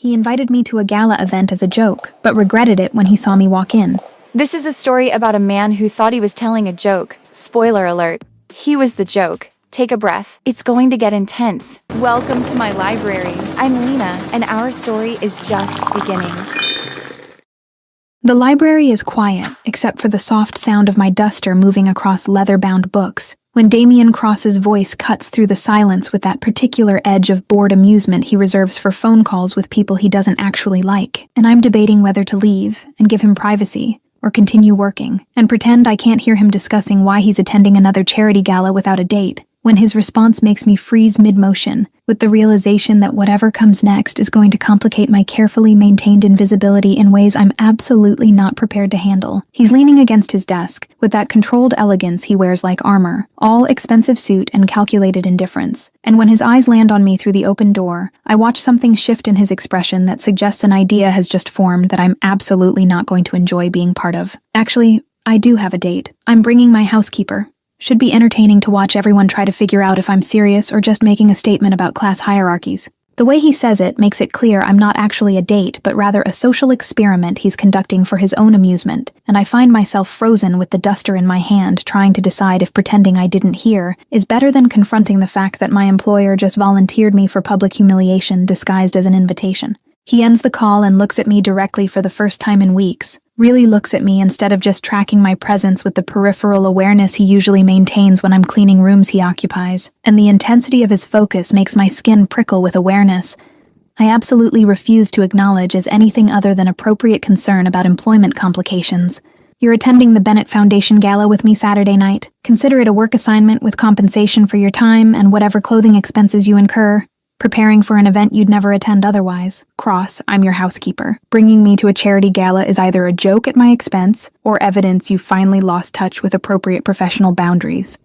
He invited me to a gala event as a joke, but regretted it when he saw me walk in. This is a story about a man who thought he was telling a joke. Spoiler alert. He was the joke. Take a breath. It's going to get intense. Welcome to my library. I'm Lena, and our story is just beginning. The library is quiet, except for the soft sound of my duster moving across leather-bound books, when Damien Cross's voice cuts through the silence with that particular edge of bored amusement he reserves for phone calls with people he doesn't actually like, and I'm debating whether to leave and give him privacy, or continue working, and pretend I can't hear him discussing why he's attending another charity gala without a date, when his response makes me freeze mid-motion, with the realization that whatever comes next is going to complicate my carefully maintained invisibility in ways I'm absolutely not prepared to handle. He's leaning against his desk, with that controlled elegance he wears like armor, all expensive suit and calculated indifference, and when his eyes land on me through the open door, I watch something shift in his expression that suggests an idea has just formed that I'm absolutely not going to enjoy being part of. Actually, I do have a date. I'm bringing my housekeeper. Should be entertaining to watch everyone try to figure out if I'm serious or just making a statement about class hierarchies. The way he says it makes it clear I'm not actually a date, but rather a social experiment he's conducting for his own amusement, and I find myself frozen with the duster in my hand, trying to decide if pretending I didn't hear is better than confronting the fact that my employer just volunteered me for public humiliation disguised as an invitation. He ends the call and looks at me directly for the first time in weeks. Really looks at me instead of just tracking my presence with the peripheral awareness he usually maintains when I'm cleaning rooms he occupies, and the intensity of his focus makes my skin prickle with awareness I absolutely refuse to acknowledge as anything other than appropriate concern about employment complications. You're attending the Bennett Foundation Gala with me Saturday night. Consider it a work assignment with compensation for your time and whatever clothing expenses you incur. Preparing for an event you'd never attend otherwise. Cross, I'm your housekeeper. Bringing me to a charity gala is either a joke at my expense or evidence you've finally lost touch with appropriate professional boundaries.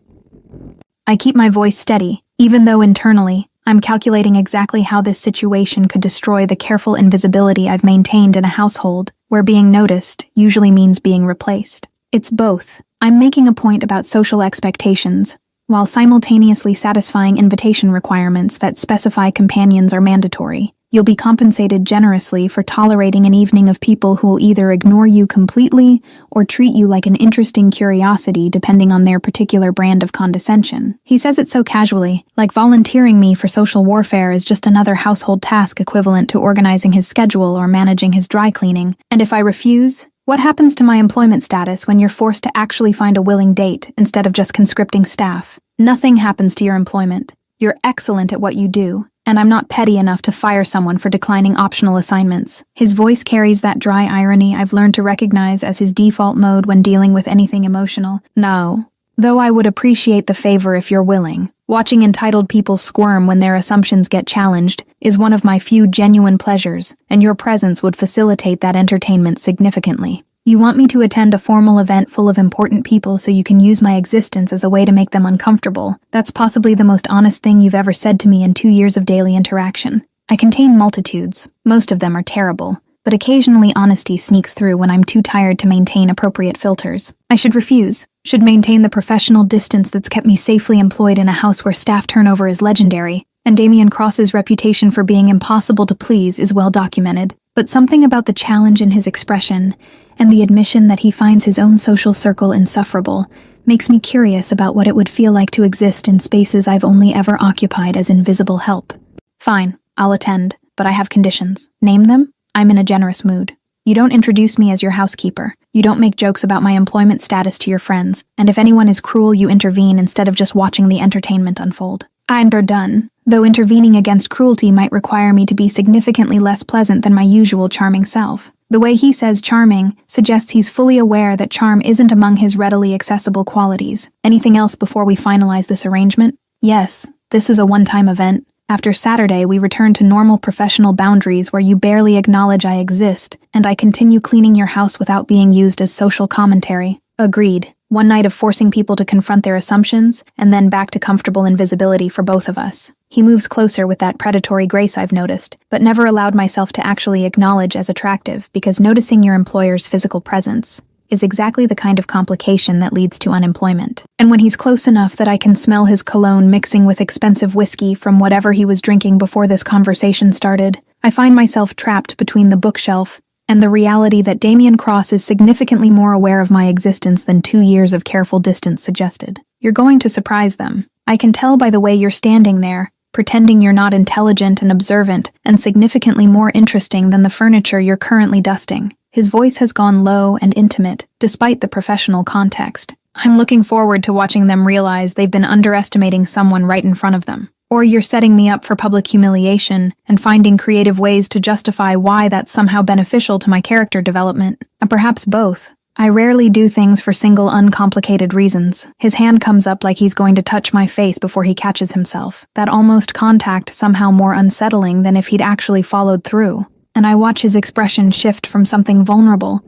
I keep my voice steady, even though internally, I'm calculating exactly how this situation could destroy the careful invisibility I've maintained in a household where being noticed usually means being replaced. It's both. I'm making a point about social expectations, while simultaneously satisfying invitation requirements that specify companions are mandatory. You'll be compensated generously for tolerating an evening of people who will either ignore you completely or treat you like an interesting curiosity depending on their particular brand of condescension. He says it so casually, like volunteering me for social warfare is just another household task equivalent to organizing his schedule or managing his dry cleaning. And if I refuse, what happens to my employment status when you're forced to actually find a willing date instead of just conscripting staff? Nothing happens to your employment. You're excellent at what you do, and I'm not petty enough to fire someone for declining optional assignments. His voice carries that dry irony I've learned to recognize as his default mode when dealing with anything emotional. No. Though I would appreciate the favor if you're willing. Watching entitled people squirm when their assumptions get challenged is one of my few genuine pleasures, and your presence would facilitate that entertainment significantly. You want me to attend a formal event full of important people so you can use my existence as a way to make them uncomfortable. That's possibly the most honest thing you've ever said to me in 2 years of daily interaction. I contain multitudes. Most of them are terrible. But occasionally honesty sneaks through when I'm too tired to maintain appropriate filters. I should refuse. Should maintain the professional distance that's kept me safely employed in a house where staff turnover is legendary, and Damien Cross's reputation for being impossible to please is well documented. But something about the challenge in his expression, and the admission that he finds his own social circle insufferable, makes me curious about what it would feel like to exist in spaces I've only ever occupied as invisible help. Fine, I'll attend, but I have conditions. Name them? I'm in a generous mood. You don't introduce me as your housekeeper. You don't make jokes about my employment status to your friends, and if anyone is cruel, you intervene instead of just watching the entertainment unfold. And are done, though intervening against cruelty might require me to be significantly less pleasant than my usual charming self. The way he says charming suggests he's fully aware that charm isn't among his readily accessible qualities. Anything else before we finalize this arrangement? Yes, this is a one-time event. After Saturday, we return to normal professional boundaries where you barely acknowledge I exist, and I continue cleaning your house without being used as social commentary. Agreed. One night of forcing people to confront their assumptions, and then back to comfortable invisibility for both of us. He moves closer with that predatory grace I've noticed, but never allowed myself to actually acknowledge as attractive because noticing your employer's physical presence is exactly the kind of complication that leads to unemployment. And when he's close enough that I can smell his cologne mixing with expensive whiskey from whatever he was drinking before this conversation started, I find myself trapped between the bookshelf and the reality that Damien Cross is significantly more aware of my existence than 2 years of careful distance suggested. You're going to surprise them. I can tell by the way you're standing there, pretending you're not intelligent and observant, and significantly more interesting than the furniture you're currently dusting. His voice has gone low and intimate, despite the professional context. I'm looking forward to watching them realize they've been underestimating someone right in front of them. Or you're setting me up for public humiliation and finding creative ways to justify why that's somehow beneficial to my character development. And perhaps both. I rarely do things for single, uncomplicated reasons. His hand comes up like he's going to touch my face before he catches himself. That almost contact somehow more unsettling than if he'd actually followed through. And I watch his expression shift from something vulnerable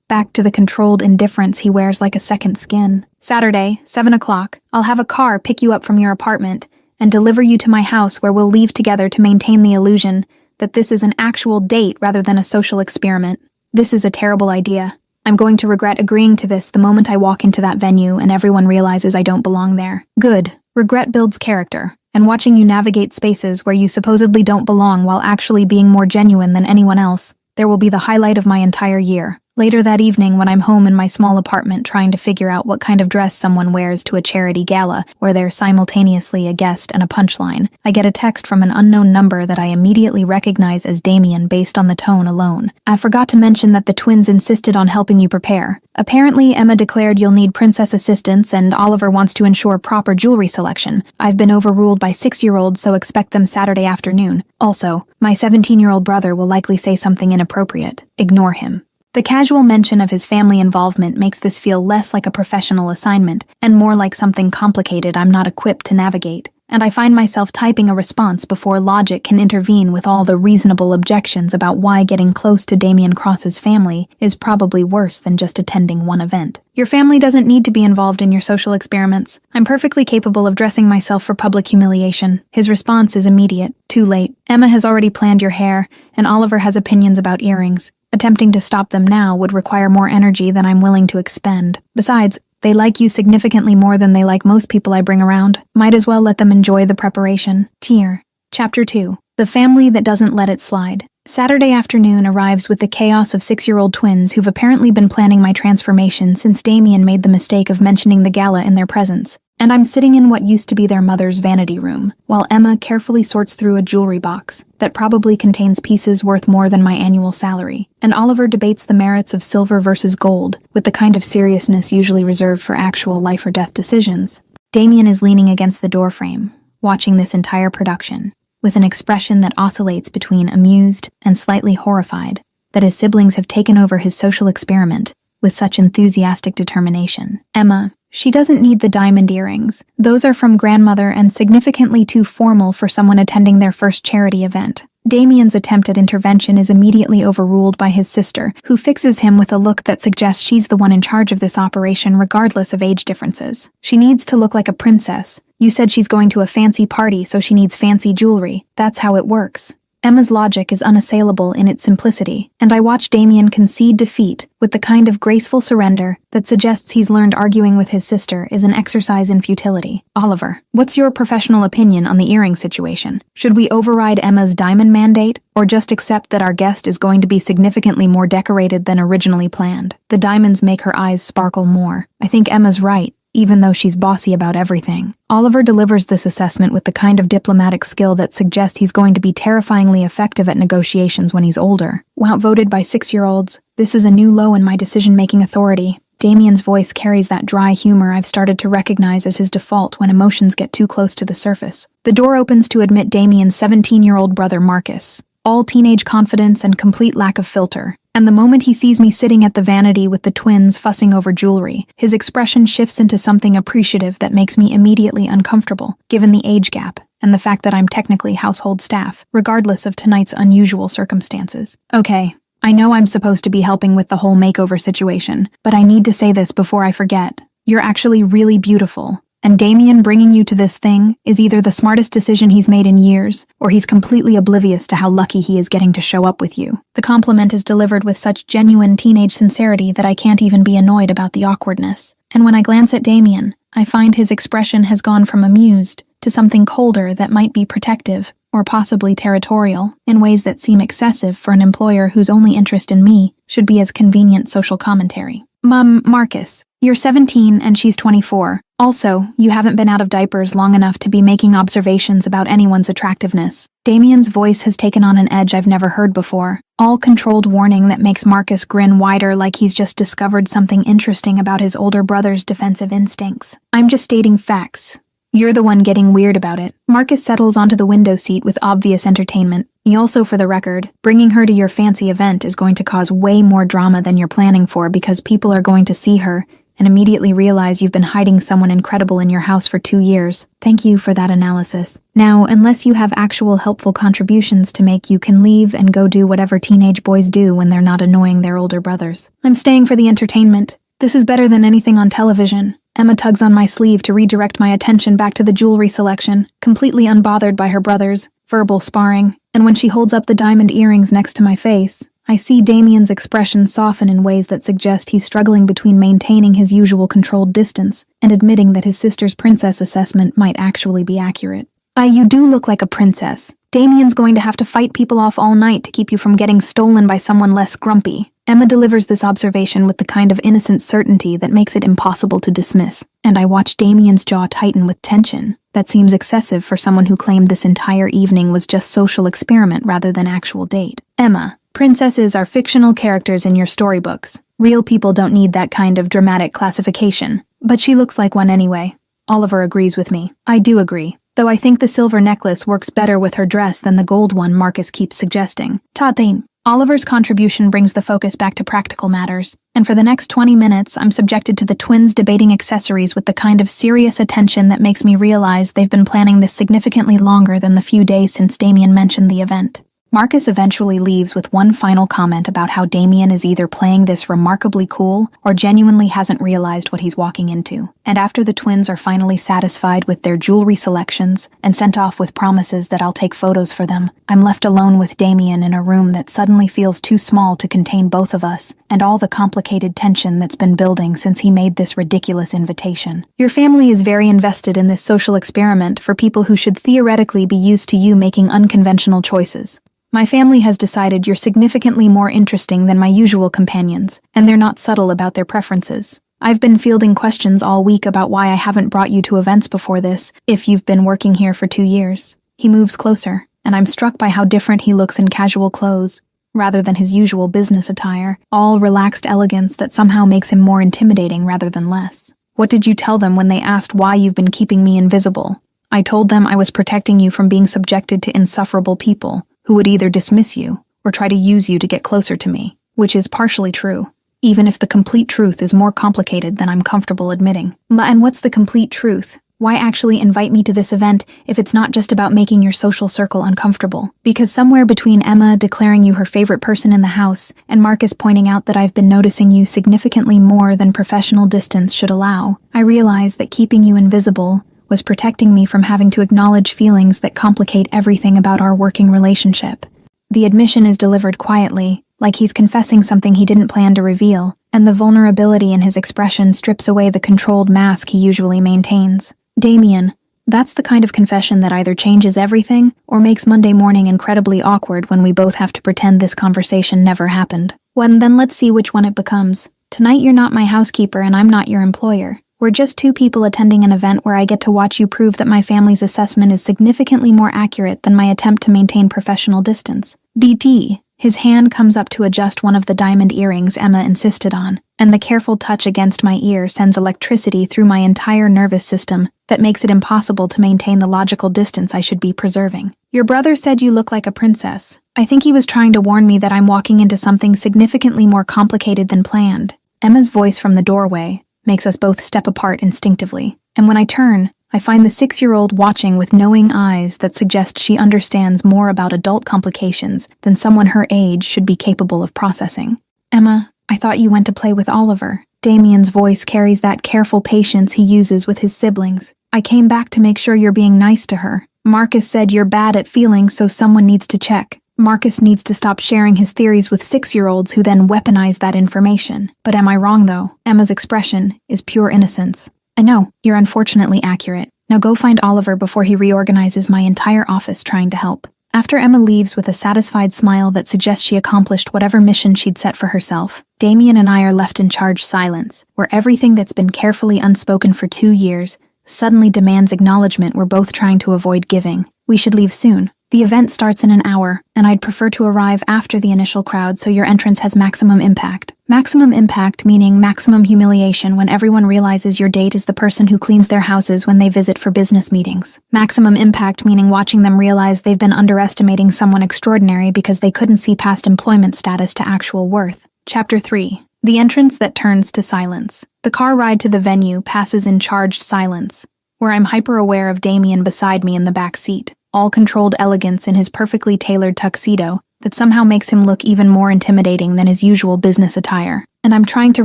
back to the controlled indifference he wears like a second skin. Saturday, 7 o'clock, I'll have a car pick you up from your apartment and deliver you to my house where we'll leave together to maintain the illusion that this is an actual date rather than a social experiment. This is a terrible idea. I'm going to regret agreeing to this the moment I walk into that venue and everyone realizes I don't belong there. Good. Regret builds character, and watching you navigate spaces where you supposedly don't belong while actually being more genuine than anyone else, there will be the highlight of my entire year. Later that evening, when I'm home in my small apartment trying to figure out what kind of dress someone wears to a charity gala where they're simultaneously a guest and a punchline, I get a text from an unknown number that I immediately recognize as Damien based on the tone alone. I forgot to mention that the twins insisted on helping you prepare. Apparently, Emma declared you'll need princess assistance and Oliver wants to ensure proper jewelry selection. I've been overruled by 6-year-olds, so expect them Saturday afternoon. Also, my 17-year-old brother will likely say something inappropriate. Ignore him. The casual mention of his family involvement makes this feel less like a professional assignment and more like something complicated I'm not equipped to navigate, and I find myself typing a response before logic can intervene with all the reasonable objections about why getting close to Damien Cross's family is probably worse than just attending one event. Your family doesn't need to be involved in your social experiments. I'm perfectly capable of dressing myself for public humiliation. His response is immediate. Too late. Emma has already planned your hair, and Oliver has opinions about earrings. Attempting to stop them now would require more energy than I'm willing to expend. Besides, they like you significantly more than they like most people I bring around. Might as well let them enjoy the preparation. Tear. Chapter 2. The Family That Doesn't Let It Slide. Saturday afternoon arrives with the chaos of 6-year-old twins who've apparently been planning my transformation since Damien made the mistake of mentioning the gala in their presence. And I'm sitting in what used to be their mother's vanity room, while Emma carefully sorts through a jewelry box that probably contains pieces worth more than my annual salary, and Oliver debates the merits of silver versus gold with the kind of seriousness usually reserved for actual life-or-death decisions. Damien is leaning against the doorframe, watching this entire production, with an expression that oscillates between amused and slightly horrified that his siblings have taken over his social experiment with such enthusiastic determination. Emma, she doesn't need the diamond earrings. Those are from grandmother and significantly too formal for someone attending their first charity event. Damien's attempt at intervention is immediately overruled by his sister, who fixes him with a look that suggests she's the one in charge of this operation regardless of age differences. She needs to look like a princess. You said she's going to a fancy party, so she needs fancy jewelry. That's how it works. Emma's logic is unassailable in its simplicity, and I watch Damien concede defeat with the kind of graceful surrender that suggests he's learned arguing with his sister is an exercise in futility. Oliver, what's your professional opinion on the earring situation? Should we override Emma's diamond mandate, or just accept that our guest is going to be significantly more decorated than originally planned? The diamonds make her eyes sparkle more. I think Emma's right, even though she's bossy about everything. Oliver delivers this assessment with the kind of diplomatic skill that suggests he's going to be terrifyingly effective at negotiations when he's older. Outvoted by 6-year-olds, this is a new low in my decision-making authority. Damien's voice carries that dry humor I've started to recognize as his default when emotions get too close to the surface. The door opens to admit Damien's 17-year-old brother Marcus, all teenage confidence and complete lack of filter. And the moment he sees me sitting at the vanity with the twins fussing over jewelry, his expression shifts into something appreciative that makes me immediately uncomfortable, given the age gap and the fact that I'm technically household staff, regardless of tonight's unusual circumstances. Okay, I know I'm supposed to be helping with the whole makeover situation, but I need to say this before I forget. You're actually really beautiful, and Damien bringing you to this thing is either the smartest decision he's made in years, or he's completely oblivious to how lucky he is getting to show up with you. The compliment is delivered with such genuine teenage sincerity that I can't even be annoyed about the awkwardness. And when I glance at Damien, I find his expression has gone from amused to something colder that might be protective, or possibly territorial, in ways that seem excessive for an employer whose only interest in me should be as convenient social commentary. Marcus, you're 17 and she's 24. Also, you haven't been out of diapers long enough to be making observations about anyone's attractiveness. Damien's voice has taken on an edge I've never heard before, all controlled warning that makes Marcus grin wider like he's just discovered something interesting about his older brother's defensive instincts. I'm just stating facts. You're the one getting weird about it. Marcus settles onto the window seat with obvious entertainment. He also, for the record, bringing her to your fancy event is going to cause way more drama than you're planning for because people are going to see her and immediately realize you've been hiding someone incredible in your house for 2 years. Thank you for that analysis. Now, unless you have actual helpful contributions to make, you can leave and go do whatever teenage boys do when they're not annoying their older brothers. I'm staying for the entertainment. This is better than anything on television. Emma tugs on my sleeve to redirect my attention back to the jewelry selection, completely unbothered by her brother's verbal sparring, and when she holds up the diamond earrings next to my face, I see Damien's expression soften in ways that suggest he's struggling between maintaining his usual controlled distance and admitting that his sister's princess assessment might actually be accurate. You do look like a princess. Damien's going to have to fight people off all night to keep you from getting stolen by someone less grumpy. Emma delivers this observation with the kind of innocent certainty that makes it impossible to dismiss, and I watch Damien's jaw tighten with tension. That seems excessive for someone who claimed this entire evening was just social experiment rather than actual date. Emma, princesses are fictional characters in your storybooks. Real people don't need that kind of dramatic classification. But she looks like one anyway. Oliver agrees with me. I do agree, though I think the silver necklace works better with her dress than the gold one Marcus keeps suggesting. Tatin. Oliver's contribution brings the focus back to practical matters, and for the next 20 minutes I'm subjected to the twins debating accessories with the kind of serious attention that makes me realize they've been planning this significantly longer than the few days since Damien mentioned the event. Marcus eventually leaves with one final comment about how Damien is either playing this remarkably cool or genuinely hasn't realized what he's walking into. And after the twins are finally satisfied with their jewelry selections and sent off with promises that I'll take photos for them, I'm left alone with Damien in a room that suddenly feels too small to contain both of us and all the complicated tension that's been building since he made this ridiculous invitation. Your family is very invested in this social experiment for people who should theoretically be used to you making unconventional choices. My family has decided you're significantly more interesting than my usual companions, and they're not subtle about their preferences. I've been fielding questions all week about why I haven't brought you to events before this, if you've been working here for 2 years. He moves closer, and I'm struck by how different he looks in casual clothes, rather than his usual business attire, all relaxed elegance that somehow makes him more intimidating rather than less. What did you tell them when they asked why you've been keeping me invisible? I told them I was protecting you from being subjected to insufferable people who would either dismiss you or try to use you to get closer to me, which is partially true, even if the complete truth is more complicated than I'm comfortable admitting. And what's the complete truth? Why actually invite me to this event if it's not just about making your social circle uncomfortable? Because somewhere between Emma declaring you her favorite person in the house and Marcus pointing out that I've been noticing you significantly more than professional distance should allow, I realize that keeping you invisible was protecting me from having to acknowledge feelings that complicate everything about our working relationship. The admission is delivered quietly, like he's confessing something he didn't plan to reveal, and the vulnerability in his expression strips away the controlled mask he usually maintains. Damien, that's the kind of confession that either changes everything or makes Monday morning incredibly awkward when we both have to pretend this conversation never happened. Well, then let's see which one it becomes. Tonight you're not my housekeeper and I'm not your employer. We're just two people attending an event where I get to watch you prove that my family's assessment is significantly more accurate than my attempt to maintain professional distance. BT. His hand comes up to adjust one of the diamond earrings Emma insisted on, and the careful touch against my ear sends electricity through my entire nervous system that makes it impossible to maintain the logical distance I should be preserving. Your brother said you look like a princess. I think he was trying to warn me that I'm walking into something significantly more complicated than planned. Emma's voice from the doorway makes us both step apart instinctively, and when I turn, I find the 6-year-old watching with knowing eyes that suggest she understands more about adult complications than someone her age should be capable of processing. Emma, I thought you went to play with Oliver. Damien's voice carries that careful patience he uses with his siblings. I came back to make sure you're being nice to her. Marcus said you're bad at feelings, so someone needs to check. Marcus needs to stop sharing his theories with 6-year-olds who then weaponize that information. But am I wrong, though? Emma's expression is pure innocence. I know, you're unfortunately accurate. Now go find Oliver before he reorganizes my entire office trying to help. After Emma leaves with a satisfied smile that suggests she accomplished whatever mission she'd set for herself, Damien and I are left in charged silence, where everything that's been carefully unspoken for 2 years suddenly demands acknowledgement we're both trying to avoid giving. We should leave soon. The event starts in an hour, and I'd prefer to arrive after the initial crowd so your entrance has maximum impact. Maximum impact meaning maximum humiliation when everyone realizes your date is the person who cleans their houses when they visit for business meetings. Maximum impact meaning watching them realize they've been underestimating someone extraordinary because they couldn't see past employment status to actual worth. Chapter 3. The entrance that turns to silence. The car ride to the venue passes in charged silence, where I'm hyper-aware of Damien beside me in the back seat, all controlled elegance in his perfectly tailored tuxedo that somehow makes him look even more intimidating than his usual business attire. And I'm trying to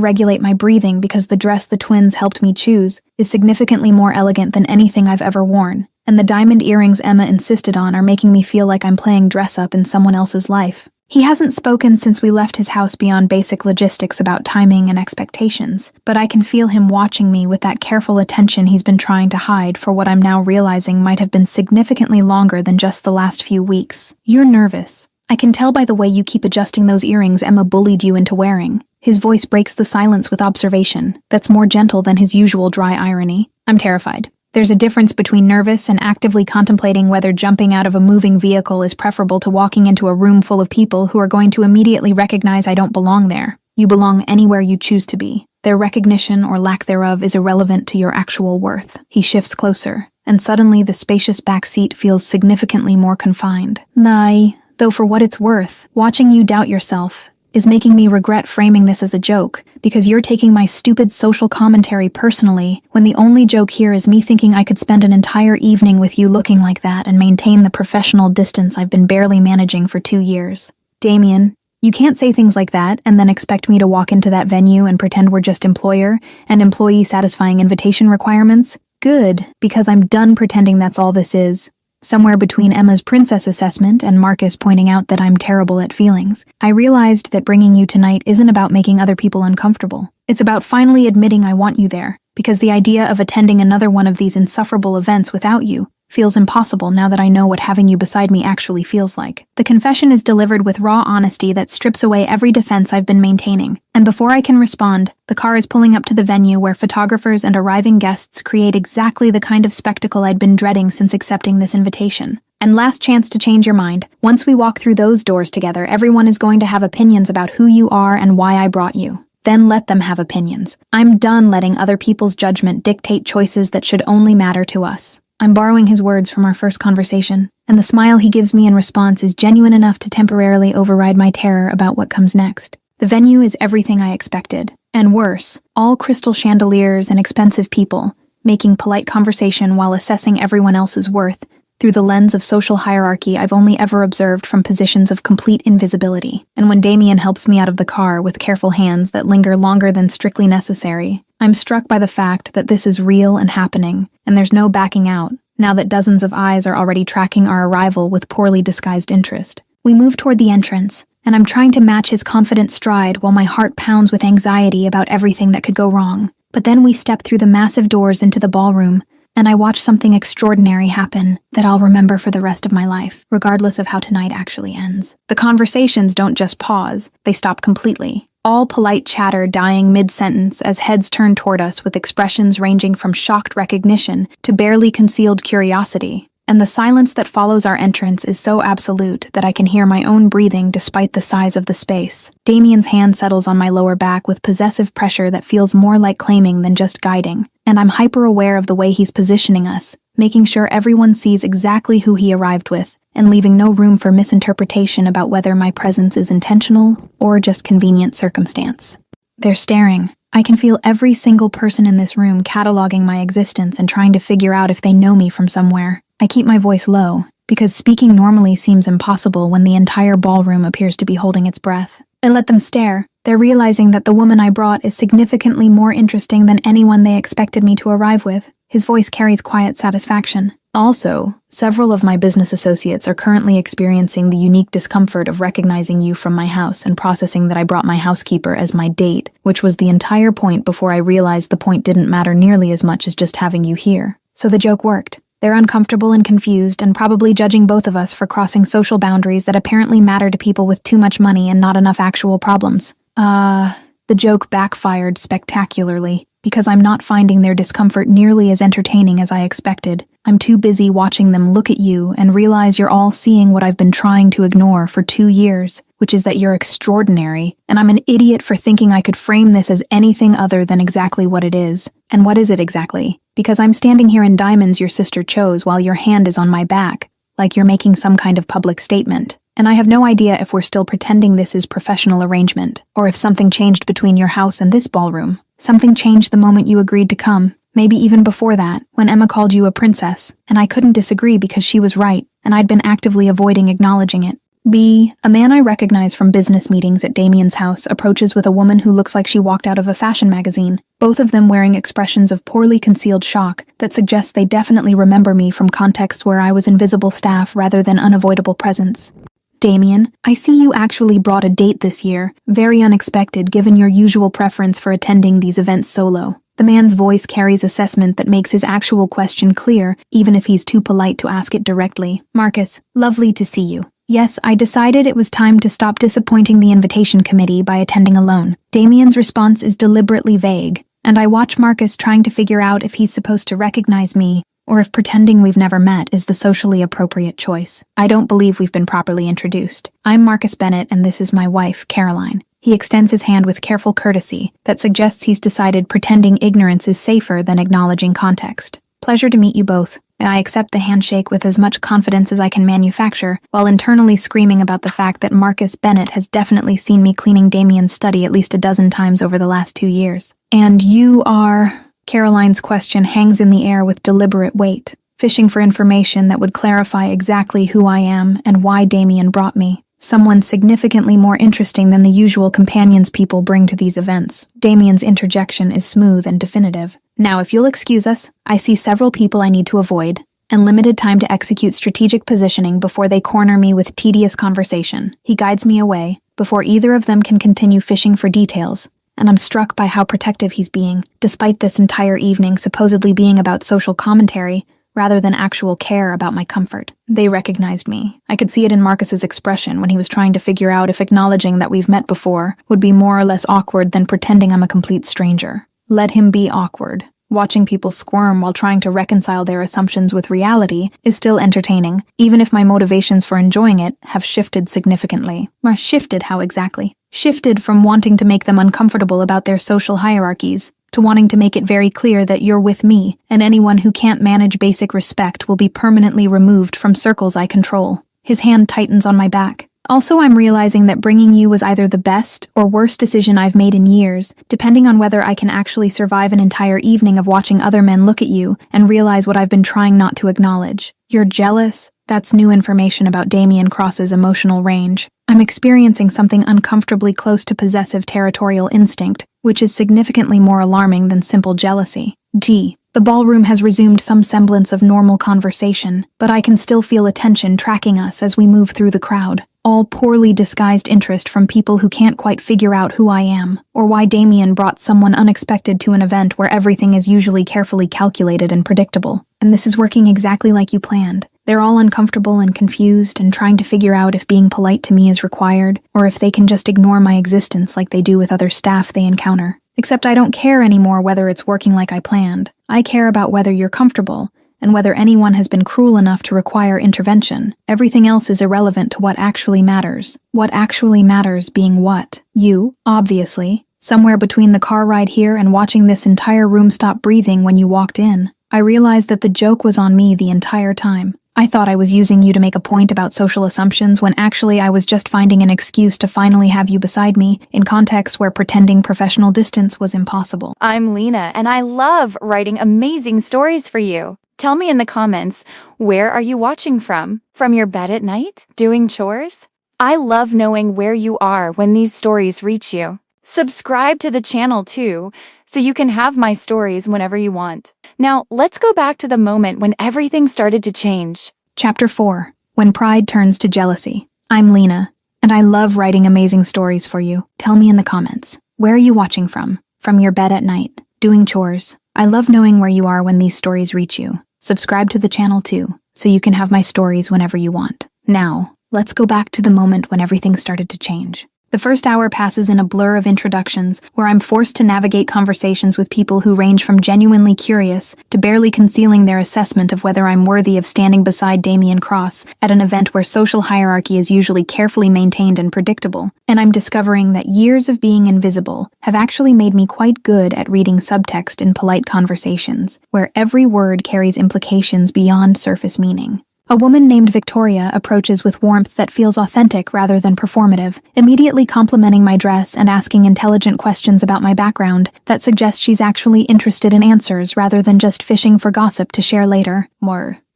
regulate my breathing because the dress the twins helped me choose is significantly more elegant than anything I've ever worn, and the diamond earrings Emma insisted on are making me feel like I'm playing dress-up in someone else's life. He hasn't spoken since we left his house beyond basic logistics about timing and expectations, but I can feel him watching me with that careful attention he's been trying to hide for what I'm now realizing might have been significantly longer than just the last few weeks. You're nervous. I can tell by the way you keep adjusting those earrings Emma bullied you into wearing. His voice breaks the silence with observation that's more gentle than his usual dry irony. I'm terrified. There's a difference between nervous and actively contemplating whether jumping out of a moving vehicle is preferable to walking into a room full of people who are going to immediately recognize I don't belong there. You belong anywhere you choose to be. Their recognition or lack thereof is irrelevant to your actual worth. He shifts closer, and suddenly the spacious back seat feels significantly more confined. Nay, though for what it's worth, watching you doubt yourself is making me regret framing this as a joke, because you're taking my stupid social commentary personally, when the only joke here is me thinking I could spend an entire evening with you looking like that and maintain the professional distance I've been barely managing for 2 years. Damien, you can't say things like that and then expect me to walk into that venue and pretend we're just employer and employee satisfying invitation requirements. Good, because I'm done pretending that's all this is. Somewhere between Emma's princess assessment and Marcus pointing out that I'm terrible at feelings, I realized that bringing you tonight isn't about making other people uncomfortable. It's about finally admitting I want you there, because the idea of attending another one of these insufferable events without you feels impossible now that I know what having you beside me actually feels like. The confession is delivered with raw honesty that strips away every defense I've been maintaining. And before I can respond, the car is pulling up to the venue where photographers and arriving guests create exactly the kind of spectacle I'd been dreading since accepting this invitation. And last chance to change your mind, once we walk through those doors together, everyone is going to have opinions about who you are and why I brought you. Then let them have opinions. I'm done letting other people's judgment dictate choices that should only matter to us. I'm borrowing his words from our first conversation, and the smile he gives me in response is genuine enough to temporarily override my terror about what comes next. The venue is everything I expected, and worse, all crystal chandeliers and expensive people, making polite conversation while assessing everyone else's worth through the lens of social hierarchy I've only ever observed from positions of complete invisibility. And when Damien helps me out of the car with careful hands that linger longer than strictly necessary, I'm struck by the fact that this is real and happening, and there's no backing out, now that dozens of eyes are already tracking our arrival with poorly disguised interest. We move toward the entrance, and I'm trying to match his confident stride while my heart pounds with anxiety about everything that could go wrong. But then we step through the massive doors into the ballroom, and I watch something extraordinary happen that I'll remember for the rest of my life, regardless of how tonight actually ends. The conversations don't just pause, they stop completely. All polite chatter dying mid-sentence as heads turn toward us with expressions ranging from shocked recognition to barely concealed curiosity. And the silence that follows our entrance is so absolute that I can hear my own breathing despite the size of the space. Damien's hand settles on my lower back with possessive pressure that feels more like claiming than just guiding, and I'm hyper-aware of the way he's positioning us, making sure everyone sees exactly who he arrived with, and leaving no room for misinterpretation about whether my presence is intentional or just convenient circumstance. They're staring. I can feel every single person in this room cataloging my existence and trying to figure out if they know me from somewhere. I keep my voice low, because speaking normally seems impossible when the entire ballroom appears to be holding its breath. I let them stare. They're realizing that the woman I brought is significantly more interesting than anyone they expected me to arrive with. His voice carries quiet satisfaction. Also, several of my business associates are currently experiencing the unique discomfort of recognizing you from my house and processing that I brought my housekeeper as my date, which was the entire point before I realized the point didn't matter nearly as much as just having you here. So the joke worked. They're uncomfortable and confused and probably judging both of us for crossing social boundaries that apparently matter to people with too much money and not enough actual problems. The joke backfired spectacularly, because I'm not finding their discomfort nearly as entertaining as I expected. I'm too busy watching them look at you and realize you're all seeing what I've been trying to ignore for 2 years, which is that you're extraordinary, and I'm an idiot for thinking I could frame this as anything other than exactly what it is. And what is it exactly? Because I'm standing here in diamonds your sister chose while your hand is on my back, like you're making some kind of public statement. And I have no idea if we're still pretending this is professional arrangement, or if something changed between your house and this ballroom. Something changed the moment you agreed to come, maybe even before that, when Emma called you a princess, and I couldn't disagree because she was right, and I'd been actively avoiding acknowledging it. B. A man I recognize from business meetings at Damien's house approaches with a woman who looks like she walked out of a fashion magazine, both of them wearing expressions of poorly concealed shock that suggests they definitely remember me from contexts where I was invisible staff rather than unavoidable presence. Damien, I see you actually brought a date this year, very unexpected given your usual preference for attending these events solo. The man's voice carries assessment that makes his actual question clear, even if he's too polite to ask it directly. Marcus, lovely to see you. Yes, I decided it was time to stop disappointing the invitation committee by attending alone. Damien's response is deliberately vague, and I watch Marcus trying to figure out if he's supposed to recognize me, or if pretending we've never met is the socially appropriate choice. I don't believe we've been properly introduced. I'm Marcus Bennett, and this is my wife, Caroline. He extends his hand with careful courtesy that suggests he's decided pretending ignorance is safer than acknowledging context. Pleasure to meet you both. I accept the handshake with as much confidence as I can manufacture, while internally screaming about the fact that Marcus Bennett has definitely seen me cleaning Damien's study at least a dozen times over the last 2 years. And you are... Caroline's question hangs in the air with deliberate weight, fishing for information that would clarify exactly who I am and why Damien brought me. Someone significantly more interesting than the usual companions people bring to these events. Damien's interjection is smooth and definitive. Now, if you'll excuse us, I see several people I need to avoid, and limited time to execute strategic positioning before they corner me with tedious conversation. He guides me away, before either of them can continue fishing for details, and I'm struck by how protective he's being, despite this entire evening supposedly being about social commentary, rather than actual care about my comfort. They recognized me. I could see it in Marcus's expression when he was trying to figure out if acknowledging that we've met before would be more or less awkward than pretending I'm a complete stranger. Let him be awkward. Watching people squirm while trying to reconcile their assumptions with reality is still entertaining, even if my motivations for enjoying it have shifted significantly. Or shifted how exactly? Shifted from wanting to make them uncomfortable about their social hierarchies to wanting to make it very clear that you're with me, and anyone who can't manage basic respect will be permanently removed from circles I control. His hand tightens on my back. Also, I'm realizing that bringing you was either the best or worst decision I've made in years, depending on whether I can actually survive an entire evening of watching other men look at you and realize what I've been trying not to acknowledge. You're jealous? That's new information about Damien Cross's emotional range. I'm experiencing something uncomfortably close to possessive territorial instinct, which is significantly more alarming than simple jealousy. G. The ballroom has resumed some semblance of normal conversation, but I can still feel attention tracking us as we move through the crowd. All poorly disguised interest from people who can't quite figure out who I am, or why Damien brought someone unexpected to an event where everything is usually carefully calculated and predictable. And this is working exactly like you planned. They're all uncomfortable and confused and trying to figure out if being polite to me is required, or if they can just ignore my existence like they do with other staff they encounter. Except I don't care anymore whether it's working like I planned. I care about whether you're comfortable, and whether anyone has been cruel enough to require intervention. Everything else is irrelevant to what actually matters. What actually matters being what? You, obviously. Somewhere between the car ride here and watching this entire room stop breathing when you walked in. I realized that the joke was on me the entire time. I thought I was using you to make a point about social assumptions when actually I was just finding an excuse to finally have you beside me in contexts where pretending professional distance was impossible. I'm Lena, and I love writing amazing stories for you. Tell me in the comments, where are you watching from? From your bed at night? Doing chores? I love knowing where you are when these stories reach you. Subscribe to the channel too, so you can have my stories whenever you want. Now, let's go back to the moment when everything started to change. Chapter 4. When Pride Turns to Jealousy. I'm Lena, and I love writing amazing stories for you. Tell me in the comments. Where are you watching from? From your bed at night? Doing chores? I love knowing where you are when these stories reach you. Subscribe to the channel too, so you can have my stories whenever you want. Now, let's go back to the moment when everything started to change. The first hour passes in a blur of introductions, where I'm forced to navigate conversations with people who range from genuinely curious to barely concealing their assessment of whether I'm worthy of standing beside Damien Cross at an event where social hierarchy is usually carefully maintained and predictable. And I'm discovering that years of being invisible have actually made me quite good at reading subtext in polite conversations, where every word carries implications beyond surface meaning. A woman named Victoria approaches with warmth that feels authentic rather than performative, immediately complimenting my dress and asking intelligent questions about my background that suggest she's actually interested in answers rather than just fishing for gossip to share later.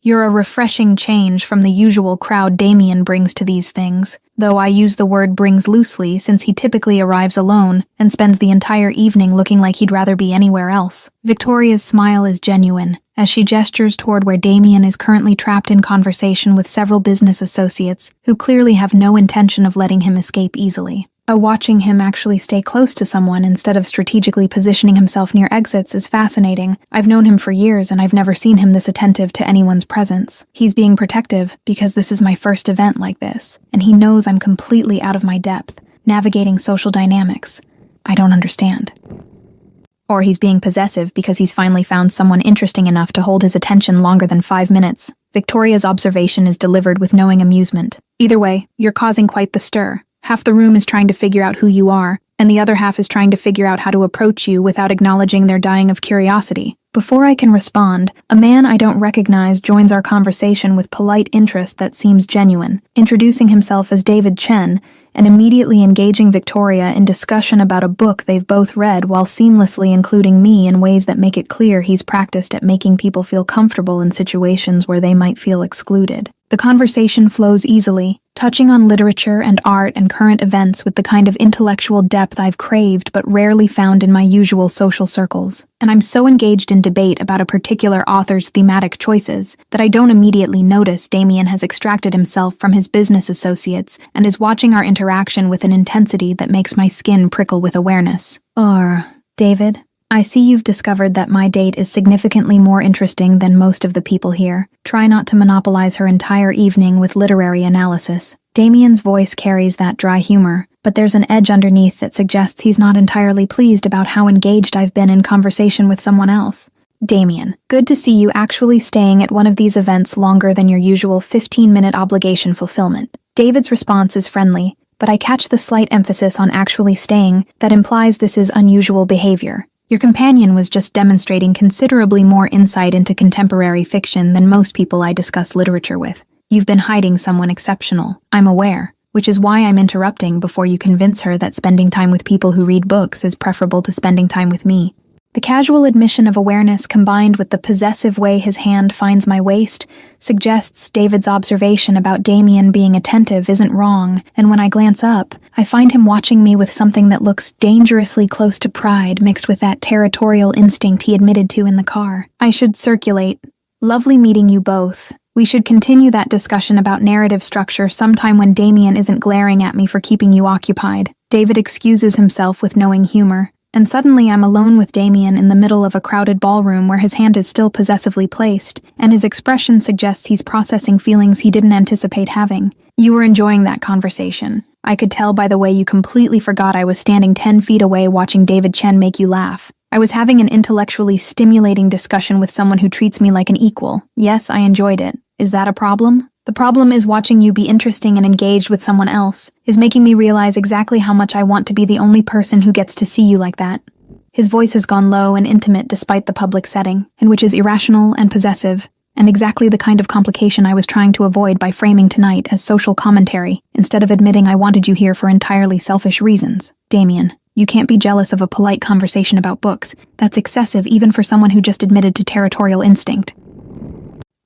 You're a refreshing change from the usual crowd Damien brings to these things, though I use the word brings loosely since he typically arrives alone and spends the entire evening looking like he'd rather be anywhere else. Victoria's smile is genuine, as she gestures toward where Damien is currently trapped in conversation with several business associates who clearly have no intention of letting him escape easily. Watching him actually stay close to someone instead of strategically positioning himself near exits is fascinating. I've known him for years and I've never seen him this attentive to anyone's presence. He's being protective because this is my first event like this, and he knows I'm completely out of my depth, navigating social dynamics I don't understand. Or he's being possessive because he's finally found someone interesting enough to hold his attention longer than 5 minutes. Victoria's observation is delivered with knowing amusement. Either way, you're causing quite the stir. Half the room is trying to figure out who you are, and the other half is trying to figure out how to approach you without acknowledging they're dying of curiosity. Before I can respond, a man I don't recognize joins our conversation with polite interest that seems genuine, introducing himself as David Chen, and immediately engaging Victoria in discussion about a book they've both read while seamlessly including me in ways that make it clear he's practiced at making people feel comfortable in situations where they might feel excluded. The conversation flows easily, touching on literature and art and current events with the kind of intellectual depth I've craved but rarely found in my usual social circles. And I'm so engaged in debate about a particular author's thematic choices that I don't immediately notice Damien has extracted himself from his business associates and is watching our interaction with an intensity that makes my skin prickle with awareness. David, I see you've discovered that my date is significantly more interesting than most of the people here. Try not to monopolize her entire evening with literary analysis. Damien's voice carries that dry humor, but there's an edge underneath that suggests he's not entirely pleased about how engaged I've been in conversation with someone else. Damien, good to see you actually staying at one of these events longer than your usual 15-minute obligation fulfillment. David's response is friendly, but I catch the slight emphasis on actually staying that implies this is unusual behavior. Your companion was just demonstrating considerably more insight into contemporary fiction than most people I discuss literature with. You've been hiding someone exceptional, I'm aware, which is why I'm interrupting before you convince her that spending time with people who read books is preferable to spending time with me. The casual admission of awareness combined with the possessive way his hand finds my waist suggests David's observation about Damien being attentive isn't wrong, and when I glance up, I find him watching me with something that looks dangerously close to pride mixed with that territorial instinct he admitted to in the car. I should circulate. Lovely meeting you both. We should continue that discussion about narrative structure sometime when Damien isn't glaring at me for keeping you occupied. David excuses himself with knowing humor. And suddenly I'm alone with Damien in the middle of a crowded ballroom where his hand is still possessively placed, and his expression suggests he's processing feelings he didn't anticipate having. You were enjoying that conversation. I could tell by the way you completely forgot I was standing 10 feet away watching David Chen make you laugh. I was having an intellectually stimulating discussion with someone who treats me like an equal. Yes, I enjoyed it. Is that a problem? The problem is watching you be interesting and engaged with someone else is making me realize exactly how much I want to be the only person who gets to see you like that. His voice has gone low and intimate despite the public setting, and which is irrational and possessive, and exactly the kind of complication I was trying to avoid by framing tonight as social commentary, instead of admitting I wanted you here for entirely selfish reasons. Damien, you can't be jealous of a polite conversation about books. That's excessive even for someone who just admitted to territorial instinct.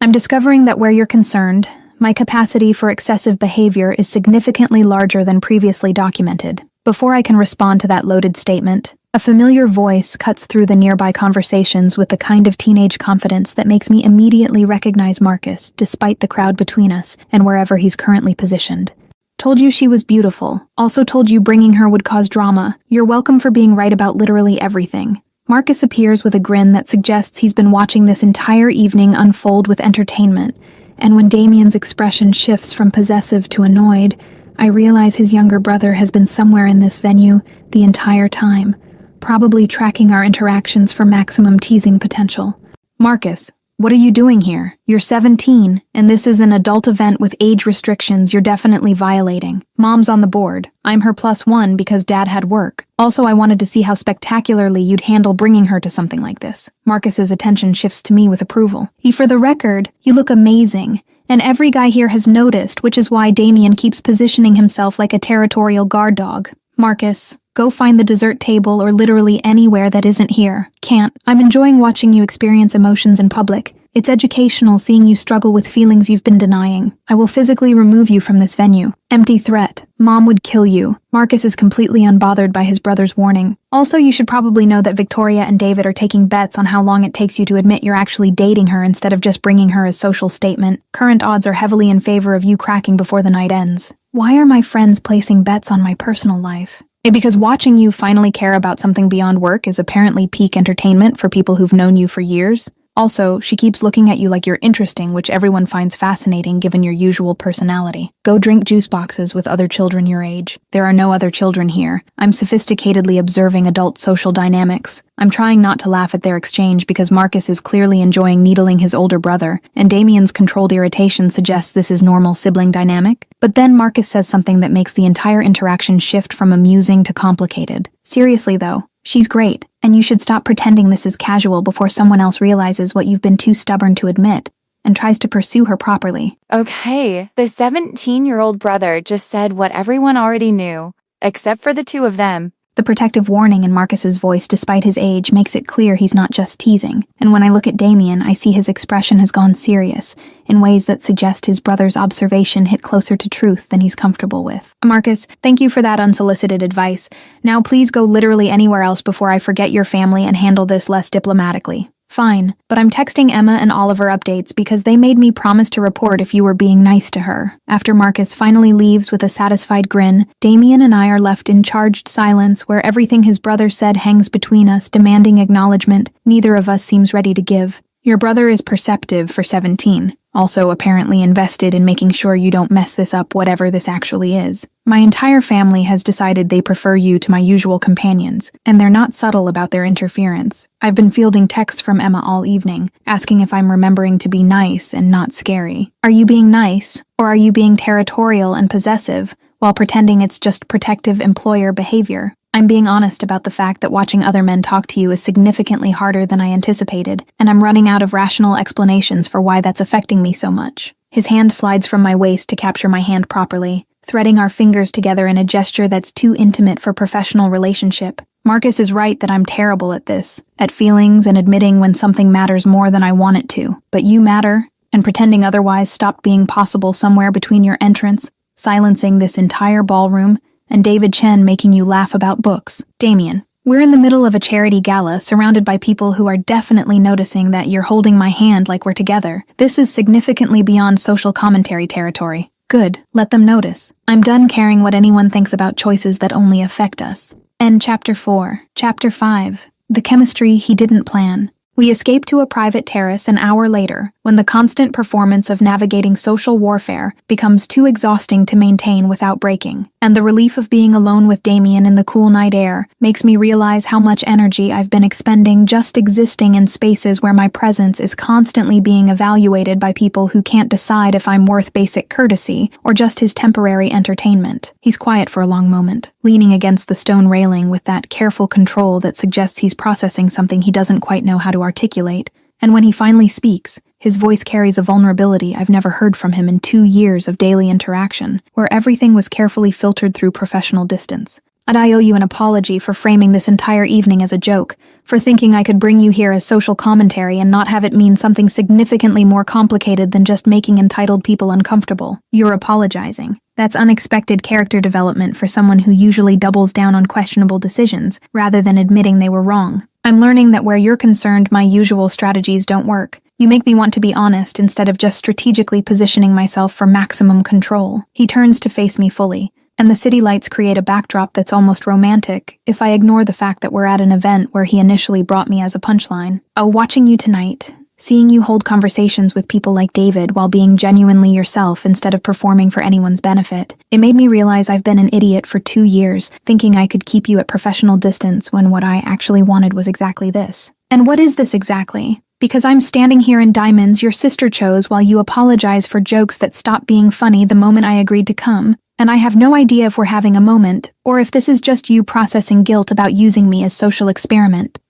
I'm discovering that where you're concerned, my capacity for excessive behavior is significantly larger than previously documented. Before I can respond to that loaded statement, A familiar voice cuts through the nearby conversations with the kind of teenage confidence that makes me immediately recognize Marcus, despite the crowd between us and wherever he's currently positioned. Told you she was beautiful. Also told you bringing her would cause drama. You're welcome for being right about literally everything. Marcus appears with a grin that suggests he's been watching this entire evening unfold with entertainment, and when Damien's expression shifts from possessive to annoyed, I realize his younger brother has been somewhere in this venue the entire time, probably tracking our interactions for maximum teasing potential. Marcus, what are you doing here? You're 17, and this is an adult event with age restrictions you're definitely violating. Mom's on the board. I'm her +1 because Dad had work. Also, I wanted to see how spectacularly you'd handle bringing her to something like this. Marcus's attention shifts to me with approval. For the record, you look amazing, and every guy here has noticed, which is why Damien keeps positioning himself like a territorial guard dog. Marcus, go find the dessert table or literally anywhere that isn't here. Can't. I'm enjoying watching you experience emotions in public. It's educational seeing you struggle with feelings you've been denying. I will physically remove you from this venue. Empty threat. Mom would kill you. Marcus is completely unbothered by his brother's warning. Also, you should probably know that Victoria and David are taking bets on how long it takes you to admit you're actually dating her instead of just bringing her as social statement. Current odds are heavily in favor of you cracking before the night ends. Why are my friends placing bets on my personal life? Because watching you finally care about something beyond work is apparently peak entertainment for people who've known you for years. Also, she keeps looking at you like you're interesting, which everyone finds fascinating given your usual personality. Go drink juice boxes with other children your age. There are no other children here. I'm sophisticatedly observing adult social dynamics. I'm trying not to laugh at their exchange because Marcus is clearly enjoying needling his older brother, and Damien's controlled irritation suggests this is normal sibling dynamic. But then Marcus says something that makes the entire interaction shift from amusing to complicated. Seriously though, she's great, and you should stop pretending this is casual before someone else realizes what you've been too stubborn to admit and tries to pursue her properly. Okay, the 17-year-old brother just said what everyone already knew, except for the two of them. The protective warning in Marcus's voice, despite his age, makes it clear he's not just teasing. And when I look at Damien, I see his expression has gone serious, in ways that suggest his brother's observation hit closer to truth than he's comfortable with. Marcus, thank you for that unsolicited advice. Now please go literally anywhere else before I forget your family and handle this less diplomatically. Fine, but I'm texting Emma and Oliver updates because they made me promise to report if you were being nice to her. After Marcus finally leaves with a satisfied grin, Damien and I are left in charged silence where everything his brother said hangs between us, demanding acknowledgement neither of us seems ready to give. Your brother is perceptive for 17, also apparently invested in making sure you don't mess this up, whatever this actually is. My entire family has decided they prefer you to my usual companions, and they're not subtle about their interference. I've been fielding texts from Emma all evening, asking if I'm remembering to be nice and not scary. Are you being nice, or are you being territorial and possessive, while pretending it's just protective employer behavior? I'm being honest about the fact that watching other men talk to you is significantly harder than I anticipated, and I'm running out of rational explanations for why that's affecting me so much. His hand slides from my waist to capture my hand properly, threading our fingers together in a gesture that's too intimate for professional relationship. Marcus is right that I'm terrible at this, at feelings and admitting when something matters more than I want it to. But you matter, and pretending otherwise stopped being possible somewhere between your entrance, silencing this entire ballroom, and David Chen making you laugh about books. Damien, we're in the middle of a charity gala surrounded by people who are definitely noticing that you're holding my hand like we're together. This is significantly beyond social commentary territory. Good, let them notice. I'm done caring what anyone thinks about choices that only affect us. End Chapter 4. Chapter 5. The chemistry he didn't plan. We escape to a private terrace an hour later, when the constant performance of navigating social warfare becomes too exhausting to maintain without breaking, and the relief of being alone with Damien in the cool night air makes me realize how much energy I've been expending just existing in spaces where my presence is constantly being evaluated by people who can't decide if I'm worth basic courtesy or just his temporary entertainment. He's quiet for a long moment, leaning against the stone railing with that careful control that suggests he's processing something he doesn't quite know how to articulate, and when he finally speaks, his voice carries a vulnerability I've never heard from him in 2 years of daily interaction, where everything was carefully filtered through professional distance. And I owe you an apology for framing this entire evening as a joke, for thinking I could bring you here as social commentary and not have it mean something significantly more complicated than just making entitled people uncomfortable. You're apologizing. That's unexpected character development for someone who usually doubles down on questionable decisions, rather than admitting they were wrong. I'm learning that where you're concerned, my usual strategies don't work. You make me want to be honest instead of just strategically positioning myself for maximum control. He turns to face me fully, and the city lights create a backdrop that's almost romantic, if I ignore the fact that we're at an event where he initially brought me as a punchline. Oh, watching you tonight, seeing you hold conversations with people like David while being genuinely yourself instead of performing for anyone's benefit, it made me realize I've been an idiot for 2 years, thinking I could keep you at professional distance when what I actually wanted was exactly this. And what is this exactly? Because I'm standing here in diamonds your sister chose while you apologize for jokes that stopped being funny the moment I agreed to come, and I have no idea if we're having a moment, or if this is just you processing guilt about using me as social experiment.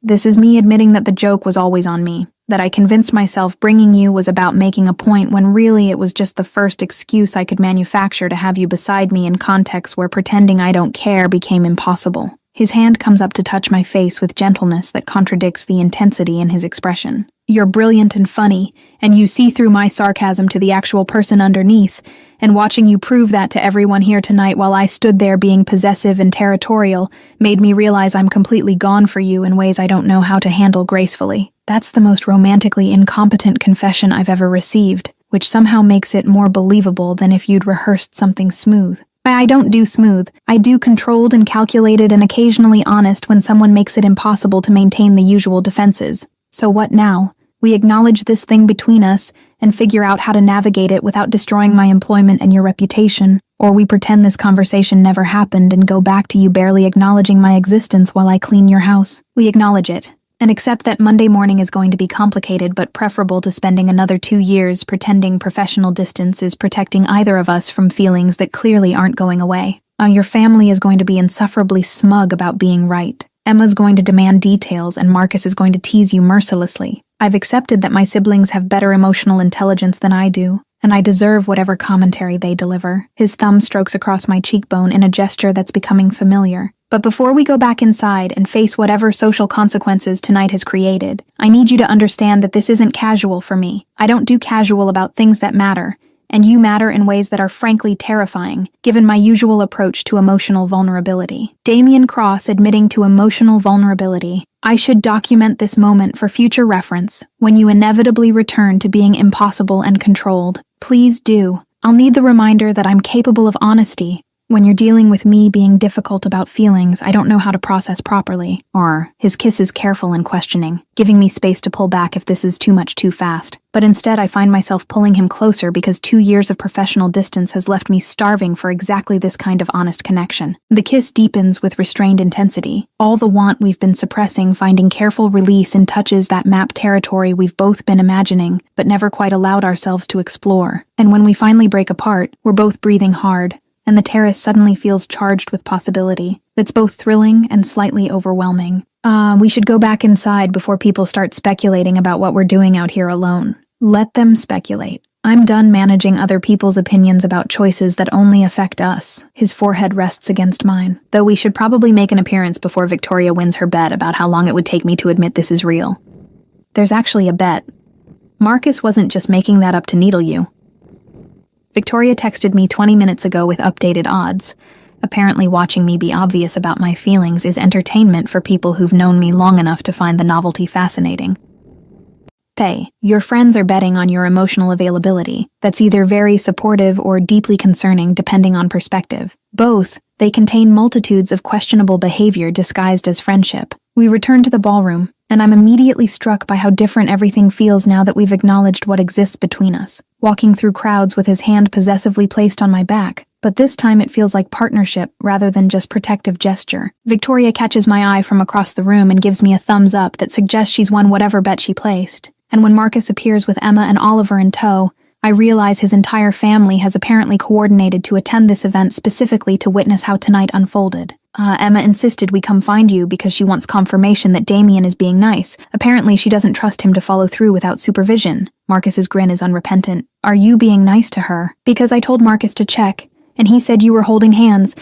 This is me admitting that the joke was always on me, that I convinced myself bringing you was about making a point when really it was just the first excuse I could manufacture to have you beside me in contexts where pretending I don't care became impossible. His hand comes up to touch my face with gentleness that contradicts the intensity in his expression. You're brilliant and funny, and you see through my sarcasm to the actual person underneath, and watching you prove that to everyone here tonight while I stood there being possessive and territorial made me realize I'm completely gone for you in ways I don't know how to handle gracefully. That's the most romantically incompetent confession I've ever received, which somehow makes it more believable than if you'd rehearsed something smooth. I don't do smooth. I do controlled and calculated and occasionally honest when someone makes it impossible to maintain the usual defenses. So what now? We acknowledge this thing between us and figure out how to navigate it without destroying my employment and your reputation, or we pretend this conversation never happened and go back to you barely acknowledging my existence while I clean your house. We acknowledge it, and accept that Monday morning is going to be complicated but preferable to spending another 2 years pretending professional distance is protecting either of us from feelings that clearly aren't going away. Your family is going to be insufferably smug about being right. Emma's going to demand details and Marcus is going to tease you mercilessly. I've accepted that my siblings have better emotional intelligence than I do, and I deserve whatever commentary they deliver. His thumb strokes across my cheekbone in a gesture that's becoming familiar. But before we go back inside and face whatever social consequences tonight has created, I need you to understand that this isn't casual for me. I don't do casual about things that matter, and you matter in ways that are frankly terrifying, given my usual approach to emotional vulnerability. Damien Cross admitting to emotional vulnerability. I should document this moment for future reference when you inevitably return to being impossible and controlled. Please do. I'll need the reminder that I'm capable of honesty. When you're dealing with me being difficult about feelings I don't know how to process properly. Or, his kiss is careful and questioning, giving me space to pull back if this is too much too fast. But instead I find myself pulling him closer because 2 years of professional distance has left me starving for exactly this kind of honest connection. The kiss deepens with restrained intensity, all the want we've been suppressing finding careful release in touches that map territory we've both been imagining, but never quite allowed ourselves to explore. And when we finally break apart, we're both breathing hard, and the terrace suddenly feels charged with possibility. That's both thrilling and slightly overwhelming. We should go back inside before people start speculating about what we're doing out here alone. Let them speculate. I'm done managing other people's opinions about choices that only affect us. His forehead rests against mine, though we should probably make an appearance before Victoria wins her bet about how long it would take me to admit this is real. There's actually a bet. Marcus wasn't just making that up to needle you. Victoria texted me 20 minutes ago with updated odds. Apparently watching me be obvious about my feelings is entertainment for people who've known me long enough to find the novelty fascinating. Hey, your friends are betting on your emotional availability. That's either very supportive or deeply concerning depending on perspective. Both, they contain multitudes of questionable behavior disguised as friendship. We return to the ballroom, and I'm immediately struck by how different everything feels now that we've acknowledged what exists between us. Walking through crowds with his hand possessively placed on my back, but this time it feels like partnership rather than just protective gesture. Victoria catches my eye from across the room and gives me a thumbs up that suggests she's won whatever bet she placed. And when Marcus appears with Emma and Oliver in tow, I realize his entire family has apparently coordinated to attend this event specifically to witness how tonight unfolded. Emma insisted we come find you because she wants confirmation that Damien is being nice. Apparently she doesn't trust him to follow through without supervision. Marcus's grin is unrepentant. Are you being nice to her? Because I told Marcus to check, and he said you were holding hands.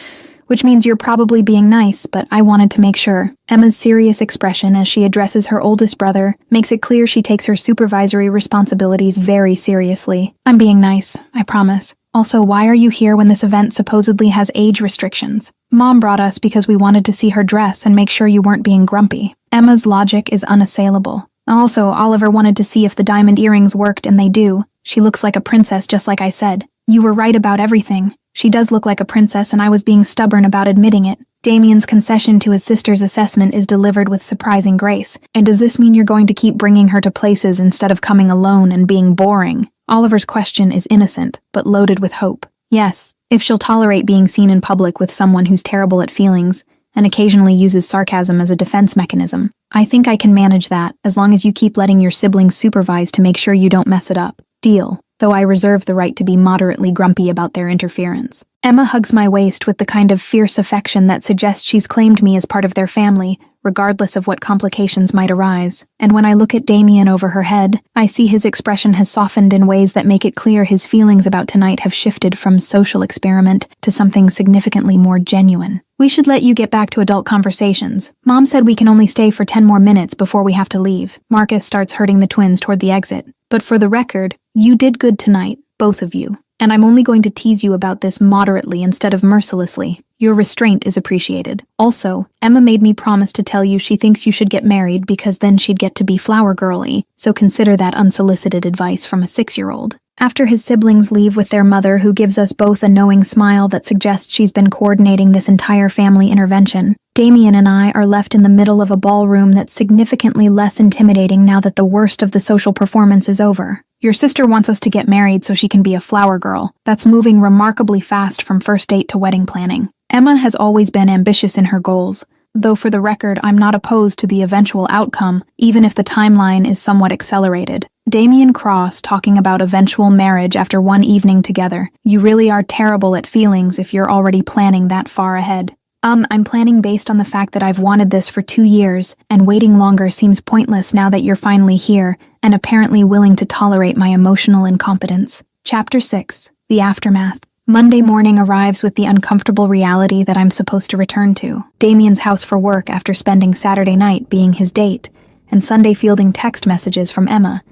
which means you're probably being nice, but I wanted to make sure. Emma's serious expression as she addresses her oldest brother makes it clear she takes her supervisory responsibilities very seriously. I'm being nice, I promise. Also, why are you here when this event supposedly has age restrictions? Mom brought us because we wanted to see her dress and make sure you weren't being grumpy. Emma's logic is unassailable. Also, Oliver wanted to see if the diamond earrings worked, and they do. She looks like a princess, just like I said. You were right about everything. She does look like a princess, and I was being stubborn about admitting it. Damien's concession to his sister's assessment is delivered with surprising grace. And does this mean you're going to keep bringing her to places instead of coming alone and being boring? Oliver's question is innocent, but loaded with hope. Yes, if she'll tolerate being seen in public with someone who's terrible at feelings, and occasionally uses sarcasm as a defense mechanism. I think I can manage that, as long as you keep letting your siblings supervise to make sure you don't mess it up. Deal, though I reserve the right to be moderately grumpy about their interference. Emma hugs my waist with the kind of fierce affection that suggests she's claimed me as part of their family, regardless of what complications might arise. And when I look at Damien over her head, I see his expression has softened in ways that make it clear his feelings about tonight have shifted from social experiment to something significantly more genuine. We should let you get back to adult conversations. Mom said we can only stay for 10 more minutes before we have to leave. Marcus starts herding the twins toward the exit. But for the record, you did good tonight, both of you. And I'm only going to tease you about this moderately instead of mercilessly. Your restraint is appreciated. Also, Emma made me promise to tell you she thinks you should get married because then she'd get to be flower girly, so consider that unsolicited advice from a 6-year-old. After his siblings leave with their mother, who gives us both a knowing smile that suggests she's been coordinating this entire family intervention, Damien and I are left in the middle of a ballroom that's significantly less intimidating now that the worst of the social performance is over. Your sister wants us to get married so she can be a flower girl. That's moving remarkably fast from first date to wedding planning. Emma has always been ambitious in her goals, though for the record, I'm not opposed to the eventual outcome, even if the timeline is somewhat accelerated. Damien Cross talking about eventual marriage after one evening together. You really are terrible at feelings if you're already planning that far ahead. I'm planning based on the fact that I've wanted this for 2 years, and waiting longer seems pointless now that you're finally here, and apparently willing to tolerate my emotional incompetence. Chapter 6. The Aftermath. Monday morning arrives with the uncomfortable reality that I'm supposed to return to. Damien's house for work after spending Saturday night being his date, and Sunday fielding text messages from Emma,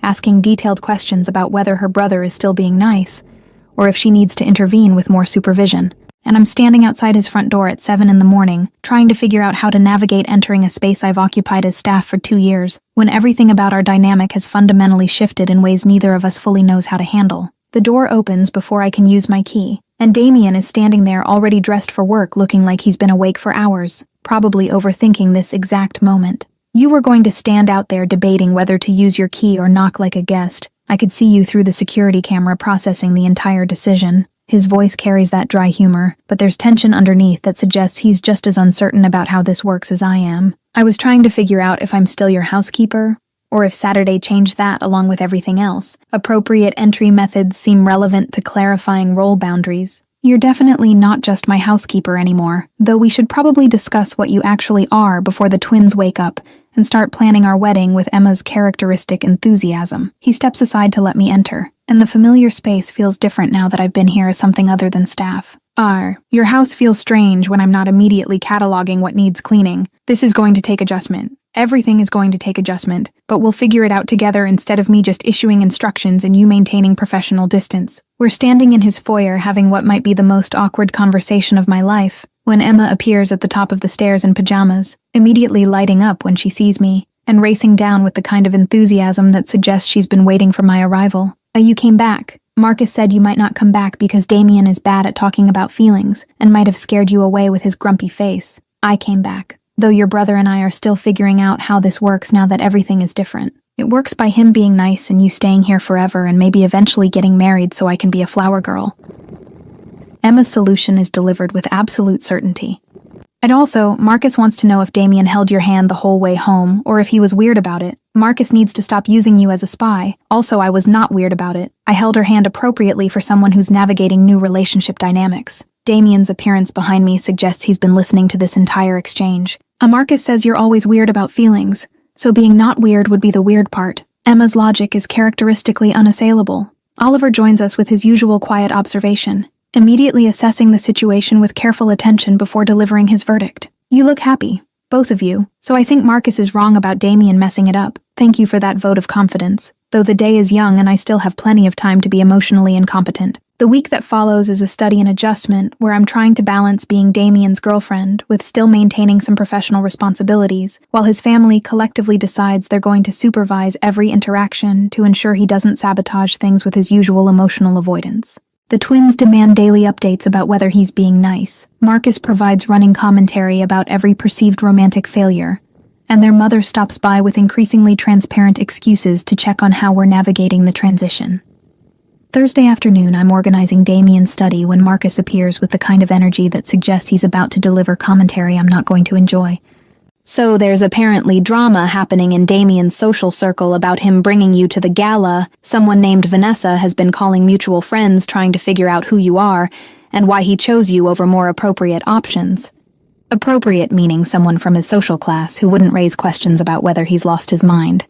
asking detailed questions about whether her brother is still being nice, or if she needs to intervene with more supervision. And I'm standing outside his front door at 7 in the morning, trying to figure out how to navigate entering a space I've occupied as staff for 2 years, when everything about our dynamic has fundamentally shifted in ways neither of us fully knows how to handle. The door opens before I can use my key, and Damien is standing there already dressed for work, looking like he's been awake for hours, probably overthinking this exact moment. You were going to stand out there debating whether to use your key or knock like a guest. I could see you through the security camera processing the entire decision. His voice carries that dry humor, but there's tension underneath that suggests he's just as uncertain about how this works as I am. I was trying to figure out if I'm still your housekeeper, or if Saturday changed that along with everything else. Appropriate entry methods seem relevant to clarifying role boundaries. You're definitely not just my housekeeper anymore, though we should probably discuss what you actually are before the twins wake up and start planning our wedding with Emma's characteristic enthusiasm. He steps aside to let me enter, and the familiar space feels different now that I've been here as something other than staff. Your house feels strange when I'm not immediately cataloging what needs cleaning. This is going to take adjustment. Everything is going to take adjustment, but we'll figure it out together instead of me just issuing instructions and you maintaining professional distance. We're standing in his foyer having what might be the most awkward conversation of my life, when Emma appears at the top of the stairs in pajamas, immediately lighting up when she sees me, and racing down with the kind of enthusiasm that suggests she's been waiting for my arrival. You came back. Marcus said you might not come back because Damien is bad at talking about feelings, and might have scared you away with his grumpy face. I came back, though your brother and I are still figuring out how this works now that everything is different. It works by him being nice and you staying here forever and maybe eventually getting married so I can be a flower girl. Emma's solution is delivered with absolute certainty. And also, Marcus wants to know if Damien held your hand the whole way home, or if he was weird about it. Marcus needs to stop using you as a spy. Also, I was not weird about it. I held her hand appropriately for someone who's navigating new relationship dynamics. Damien's appearance behind me suggests he's been listening to this entire exchange. Marcus says you're always weird about feelings, so being not weird would be the weird part. Emma's logic is characteristically unassailable. Oliver joins us with his usual quiet observation. immediately assessing the situation with careful attention before delivering his verdict. You look happy, both of you, so I think Marcus is wrong about Damien messing it up. Thank you for that vote of confidence, though the day is young and I still have plenty of time to be emotionally incompetent. The week that follows is a study in adjustment where I'm trying to balance being Damien's girlfriend with still maintaining some professional responsibilities, while his family collectively decides they're going to supervise every interaction to ensure he doesn't sabotage things with his usual emotional avoidance. The twins demand daily updates about whether he's being nice. Marcus provides running commentary about every perceived romantic failure, and their mother stops by with increasingly transparent excuses to check on how we're navigating the transition. Thursday afternoon, I'm organizing Damien's study when Marcus appears with the kind of energy that suggests he's about to deliver commentary I'm not going to enjoy. So there's apparently drama happening in Damien's social circle about him bringing you to the gala. Someone named Vanessa has been calling mutual friends trying to figure out who you are and why he chose you over more appropriate options. Appropriate meaning someone from his social class who wouldn't raise questions about whether he's lost his mind.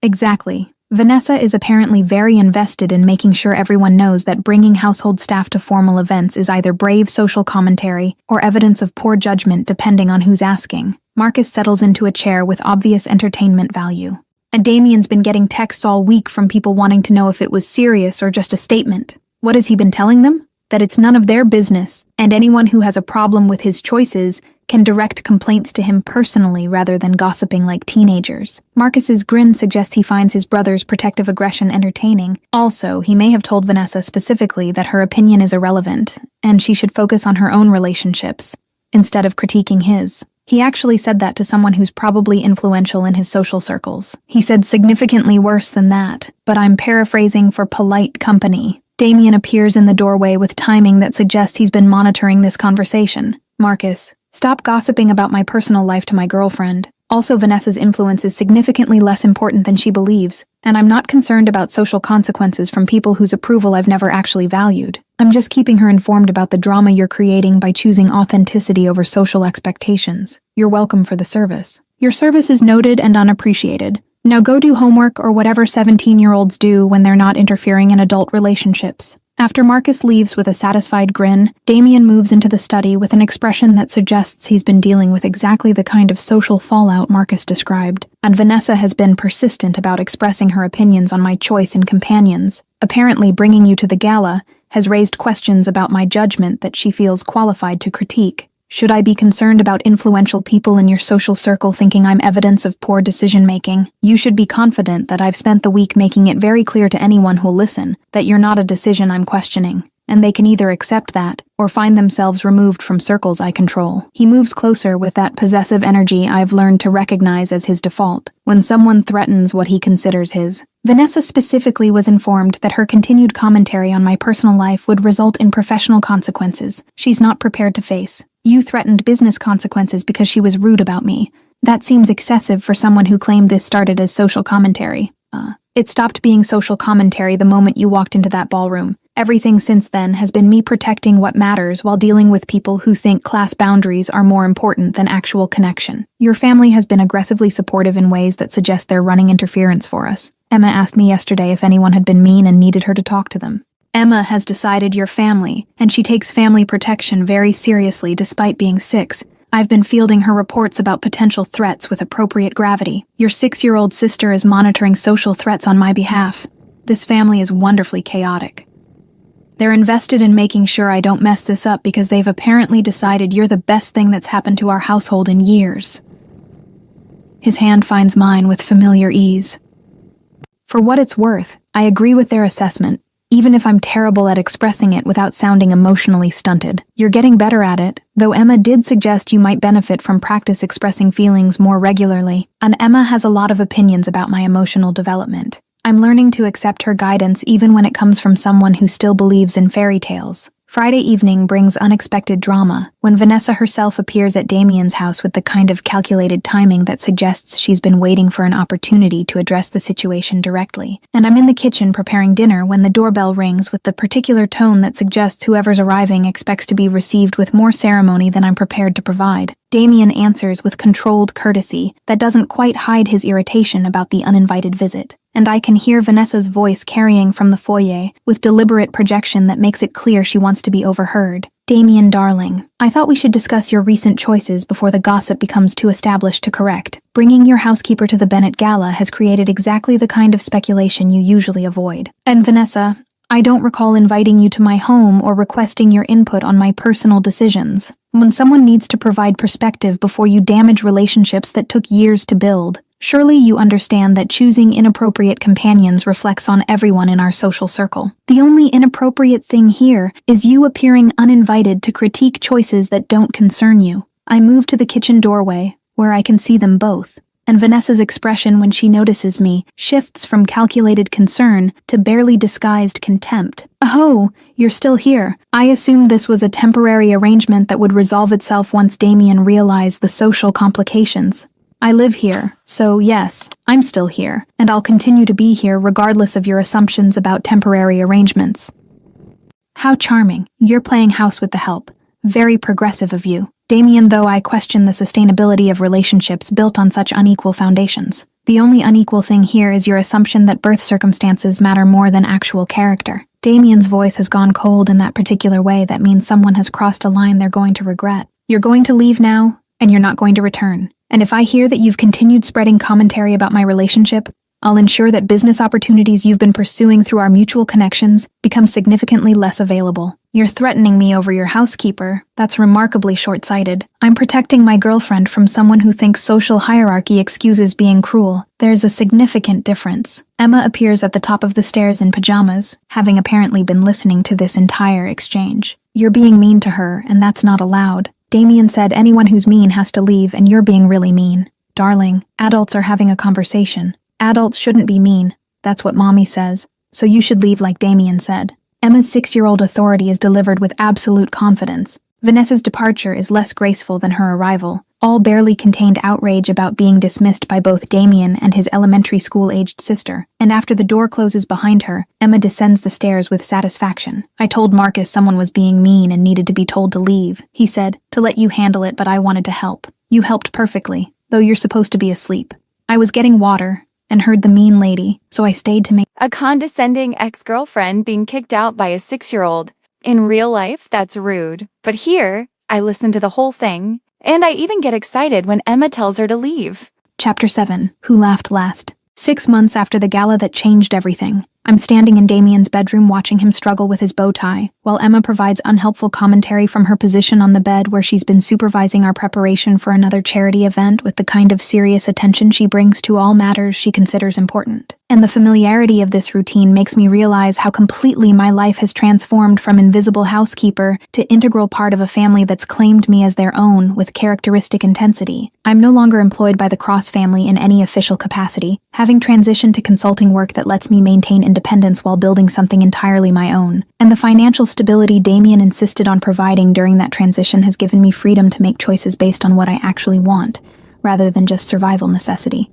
Exactly. Vanessa is apparently very invested in making sure everyone knows that bringing household staff to formal events is either brave social commentary or evidence of poor judgment depending on who's asking. Marcus settles into a chair with obvious entertainment value. And Damien's been getting texts all week from people wanting to know if it was serious or just a statement. What has he been telling them? That it's none of their business, and anyone who has a problem with his choices can direct complaints to him personally rather than gossiping like teenagers. Marcus's grin suggests he finds his brother's protective aggression entertaining. Also, he may have told Vanessa specifically that her opinion is irrelevant, and she should focus on her own relationships, instead of critiquing his. He actually said that to someone who's probably influential in his social circles. He said significantly worse than that, but I'm paraphrasing for polite company. Damien appears in the doorway with timing that suggests he's been monitoring this conversation. Marcus, stop gossiping about my personal life to my girlfriend. Also, Vanessa's influence is significantly less important than she believes, and I'm not concerned about social consequences from people whose approval I've never actually valued. I'm just keeping her informed about the drama you're creating by choosing authenticity over social expectations. You're welcome for the service. Your service is noted and unappreciated. Now go do homework or whatever 17-year-olds do when they're not interfering in adult relationships. After Marcus leaves with a satisfied grin, Damien moves into the study with an expression that suggests he's been dealing with exactly the kind of social fallout Marcus described. And Vanessa has been persistent about expressing her opinions on my choice in companions. Apparently, bringing you to the gala has raised questions about my judgment that she feels qualified to critique. Should I be concerned about influential people in your social circle thinking I'm evidence of poor decision-making? You should be confident that I've spent the week making it very clear to anyone who'll listen that you're not a decision I'm questioning, and they can either accept that or find themselves removed from circles I control. He moves closer with that possessive energy I've learned to recognize as his default when someone threatens what he considers his. Vanessa specifically was informed that her continued commentary on my personal life would result in professional consequences she's not prepared to face. You threatened business consequences because she was rude about me. That seems excessive for someone who claimed this started as social commentary. It stopped being social commentary the moment you walked into that ballroom. Everything since then has been me protecting what matters while dealing with people who think class boundaries are more important than actual connection. Your family has been aggressively supportive in ways that suggest they're running interference for us. Emma asked me yesterday if anyone had been mean and needed her to talk to them. Emma has decided you're family, and she takes family protection very seriously despite being 6. I've been fielding her reports about potential threats with appropriate gravity. Your 6-year-old sister is monitoring social threats on my behalf. This family is wonderfully chaotic. They're invested in making sure I don't mess this up because they've apparently decided you're the best thing that's happened to our household in years. His hand finds mine with familiar ease. For what it's worth, I agree with their assessment, even if I'm terrible at expressing it without sounding emotionally stunted. You're getting better at it, though Emma did suggest you might benefit from practice expressing feelings more regularly, and Emma has a lot of opinions about my emotional development. I'm learning to accept her guidance even when it comes from someone who still believes in fairy tales. Friday evening brings unexpected drama when Vanessa herself appears at Damien's house with the kind of calculated timing that suggests she's been waiting for an opportunity to address the situation directly. And I'm in the kitchen preparing dinner when the doorbell rings with the particular tone that suggests whoever's arriving expects to be received with more ceremony than I'm prepared to provide. Damien answers with controlled courtesy that doesn't quite hide his irritation about the uninvited visit. and I can hear Vanessa's voice carrying from the foyer, with deliberate projection that makes it clear she wants to be overheard. Damien, darling, I thought we should discuss your recent choices before the gossip becomes too established to correct. Bringing your housekeeper to the Bennett Gala has created exactly the kind of speculation you usually avoid. And Vanessa, I don't recall inviting you to my home or requesting your input on my personal decisions. When someone needs to provide perspective before you damage relationships that took years to build, surely you understand that choosing inappropriate companions reflects on everyone in our social circle. The only inappropriate thing here is you appearing uninvited to critique choices that don't concern you. I move to the kitchen doorway, where I can see them both, and Vanessa's expression when she notices me shifts from calculated concern to barely disguised contempt. Oh, you're still here. I assumed this was a temporary arrangement that would resolve itself once Damien realized the social complications. I live here, so yes, I'm still here, and I'll continue to be here regardless of your assumptions about temporary arrangements. How charming. You're playing house with the help. Very progressive of you. Damien, though I question the sustainability of relationships built on such unequal foundations. The only unequal thing here is your assumption that birth circumstances matter more than actual character. Damien's voice has gone cold in that particular way that means someone has crossed a line they're going to regret. You're going to leave now, and you're not going to return. And if I hear that you've continued spreading commentary about my relationship, I'll ensure that business opportunities you've been pursuing through our mutual connections become significantly less available. You're threatening me over your housekeeper. That's remarkably short-sighted. I'm protecting my girlfriend from someone who thinks social hierarchy excuses being cruel. There's a significant difference. Emma appears at the top of the stairs in pajamas, having apparently been listening to this entire exchange. You're being mean to her, and that's not allowed. Damien said anyone who's mean has to leave, and you're being really mean. Darling, adults are having a conversation. Adults shouldn't be mean. That's what Mommy says. So you should leave like Damien said. Emma's 6-year-old authority is delivered with absolute confidence. Vanessa's departure is less graceful than her arrival. All barely contained outrage about being dismissed by both Damien and his elementary school-aged sister. And after the door closes behind her, Emma descends the stairs with satisfaction. I told Marcus someone was being mean and needed to be told to leave. He said, to let you handle it, but I wanted to help. You helped perfectly, though you're supposed to be asleep. I was getting water and heard the mean lady, so I stayed to make A condescending ex-girlfriend being kicked out by a 6-year-old. In real life, that's rude. But here, I listen to the whole thing, and I even get excited when Emma tells her to leave. Chapter 7. Who Laughed Last? 6 months after the gala that changed everything, I'm standing in Damien's bedroom watching him struggle with his bow tie, while Emma provides unhelpful commentary from her position on the bed where she's been supervising our preparation for another charity event with the kind of serious attention she brings to all matters she considers important. And the familiarity of this routine makes me realize how completely my life has transformed from invisible housekeeper to integral part of a family that's claimed me as their own with characteristic intensity. I'm no longer employed by the Cross family in any official capacity, having transitioned to consulting work that lets me maintain independence while building something entirely my own. And the financial stability Damien insisted on providing during that transition has given me freedom to make choices based on what I actually want, rather than just survival necessity.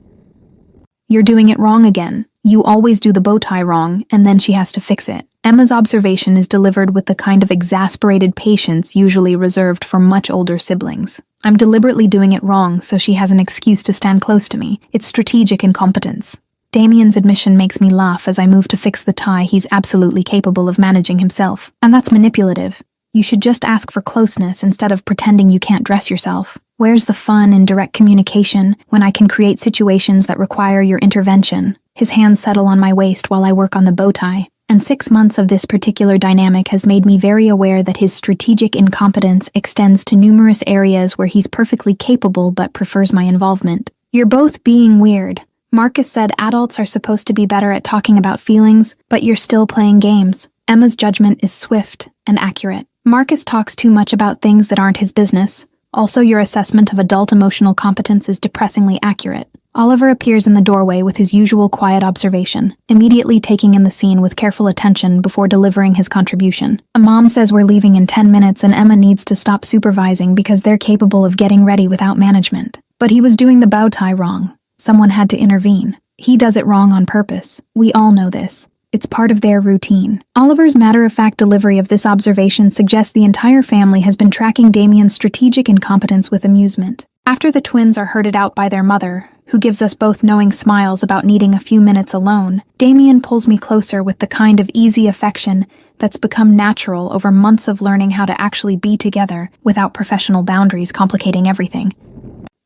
You're doing it wrong again. You always do the bow tie wrong, and then she has to fix it. Emma's observation is delivered with the kind of exasperated patience usually reserved for much older siblings. I'm deliberately doing it wrong so she has an excuse to stand close to me. It's strategic incompetence. Damien's admission makes me laugh as I move to fix the tie he's absolutely capable of managing himself. And that's manipulative. You should just ask for closeness instead of pretending you can't dress yourself. Where's the fun in direct communication when I can create situations that require your intervention? His hands settle on my waist while I work on the bow tie. And 6 months of this particular dynamic has made me very aware that his strategic incompetence extends to numerous areas where he's perfectly capable but prefers my involvement. You're both being weird. Marcus said adults are supposed to be better at talking about feelings, but you're still playing games. Emma's judgment is swift and accurate. Marcus talks too much about things that aren't his business. Also, your assessment of adult emotional competence is depressingly accurate. Oliver appears in the doorway with his usual quiet observation, immediately taking in the scene with careful attention before delivering his contribution. A mom says we're leaving in 10 minutes and Emma needs to stop supervising because they're capable of getting ready without management. But he was doing the bow tie wrong. Someone had to intervene. He does it wrong on purpose. We all know this. It's part of their routine. Oliver's matter-of-fact delivery of this observation suggests the entire family has been tracking Damien's strategic incompetence with amusement. After the twins are herded out by their mother, who gives us both knowing smiles about needing a few minutes alone. Damien pulls me closer with the kind of easy affection that's become natural over months of learning how to actually be together without professional boundaries complicating everything.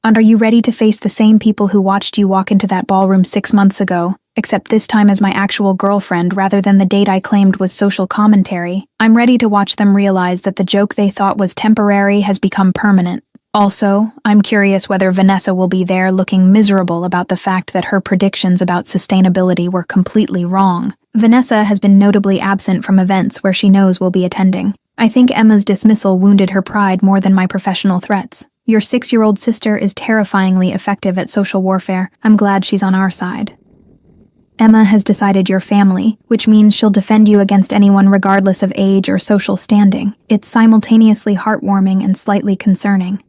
And are you ready to face the same people who watched you walk into that ballroom 6 months ago, except this time as my actual girlfriend rather than the date I claimed was social commentary? I'm ready to watch them realize that the joke they thought was temporary has become permanent. Also, I'm curious whether Vanessa will be there looking miserable about the fact that her predictions about sustainability were completely wrong. Vanessa has been notably absent from events where she knows we'll be attending. I think Emma's dismissal wounded her pride more than my professional threats. Your 6-year-old sister is terrifyingly effective at social warfare. I'm glad she's on our side. Emma has decided you're family, which means she'll defend you against anyone regardless of age or social standing. It's simultaneously heartwarming and slightly concerning.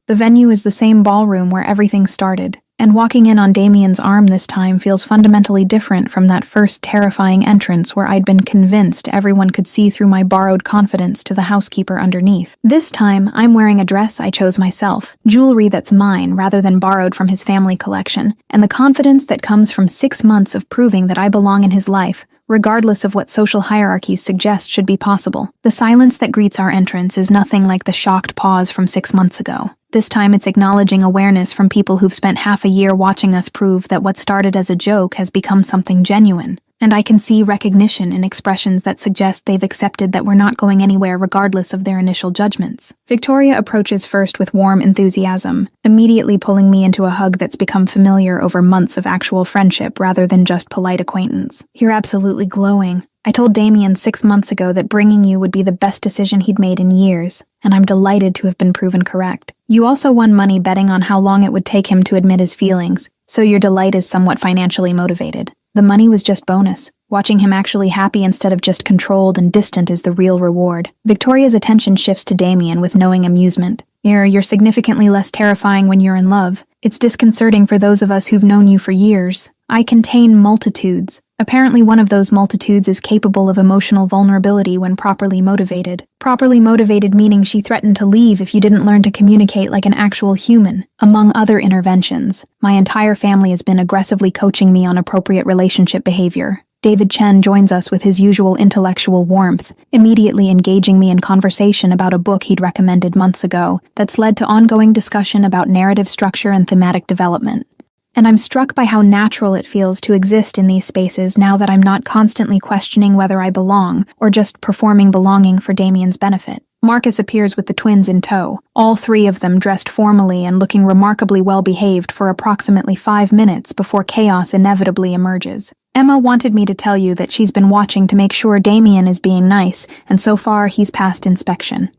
The venue is the same ballroom where everything started, and walking in on Damien's arm this time feels fundamentally different from that first terrifying entrance where I'd been convinced everyone could see through my borrowed confidence to the housekeeper underneath. This time, I'm wearing a dress I chose myself, jewelry that's mine rather than borrowed from his family collection, and the confidence that comes from 6 months of proving that I belong in his life, regardless of what social hierarchies suggest should be possible. The silence that greets our entrance is nothing like the shocked pause from 6 months ago. This time it's acknowledging awareness from people who've spent half a year watching us prove that what started as a joke has become something genuine. And I can see recognition in expressions that suggest they've accepted that we're not going anywhere regardless of their initial judgments. Victoria approaches first with warm enthusiasm, immediately pulling me into a hug that's become familiar over months of actual friendship rather than just polite acquaintance. You're absolutely glowing. I told Damien 6 months ago that bringing you would be the best decision he'd made in years, and I'm delighted to have been proven correct. You also won money betting on how long it would take him to admit his feelings, so your delight is somewhat financially motivated. The money was just bonus. Watching him actually happy instead of just controlled and distant is the real reward. Victoria's attention shifts to Damien with knowing amusement. You're significantly less terrifying when you're in love. It's disconcerting for those of us who've known you for years. I contain multitudes. Apparently one of those multitudes is capable of emotional vulnerability when properly motivated. Properly motivated meaning she threatened to leave if you didn't learn to communicate like an actual human. Among other interventions, my entire family has been aggressively coaching me on appropriate relationship behavior. David Chen joins us with his usual intellectual warmth, immediately engaging me in conversation about a book he'd recommended months ago that's led to ongoing discussion about narrative structure and thematic development. And I'm struck by how natural it feels to exist in these spaces now that I'm not constantly questioning whether I belong or just performing belonging for Damien's benefit. Marcus appears with the twins in tow, all 3 of them dressed formally and looking remarkably well-behaved for approximately 5 minutes before chaos inevitably emerges. Emma wanted me to tell you that she's been watching to make sure Damien is being nice, and so far he's passed inspection.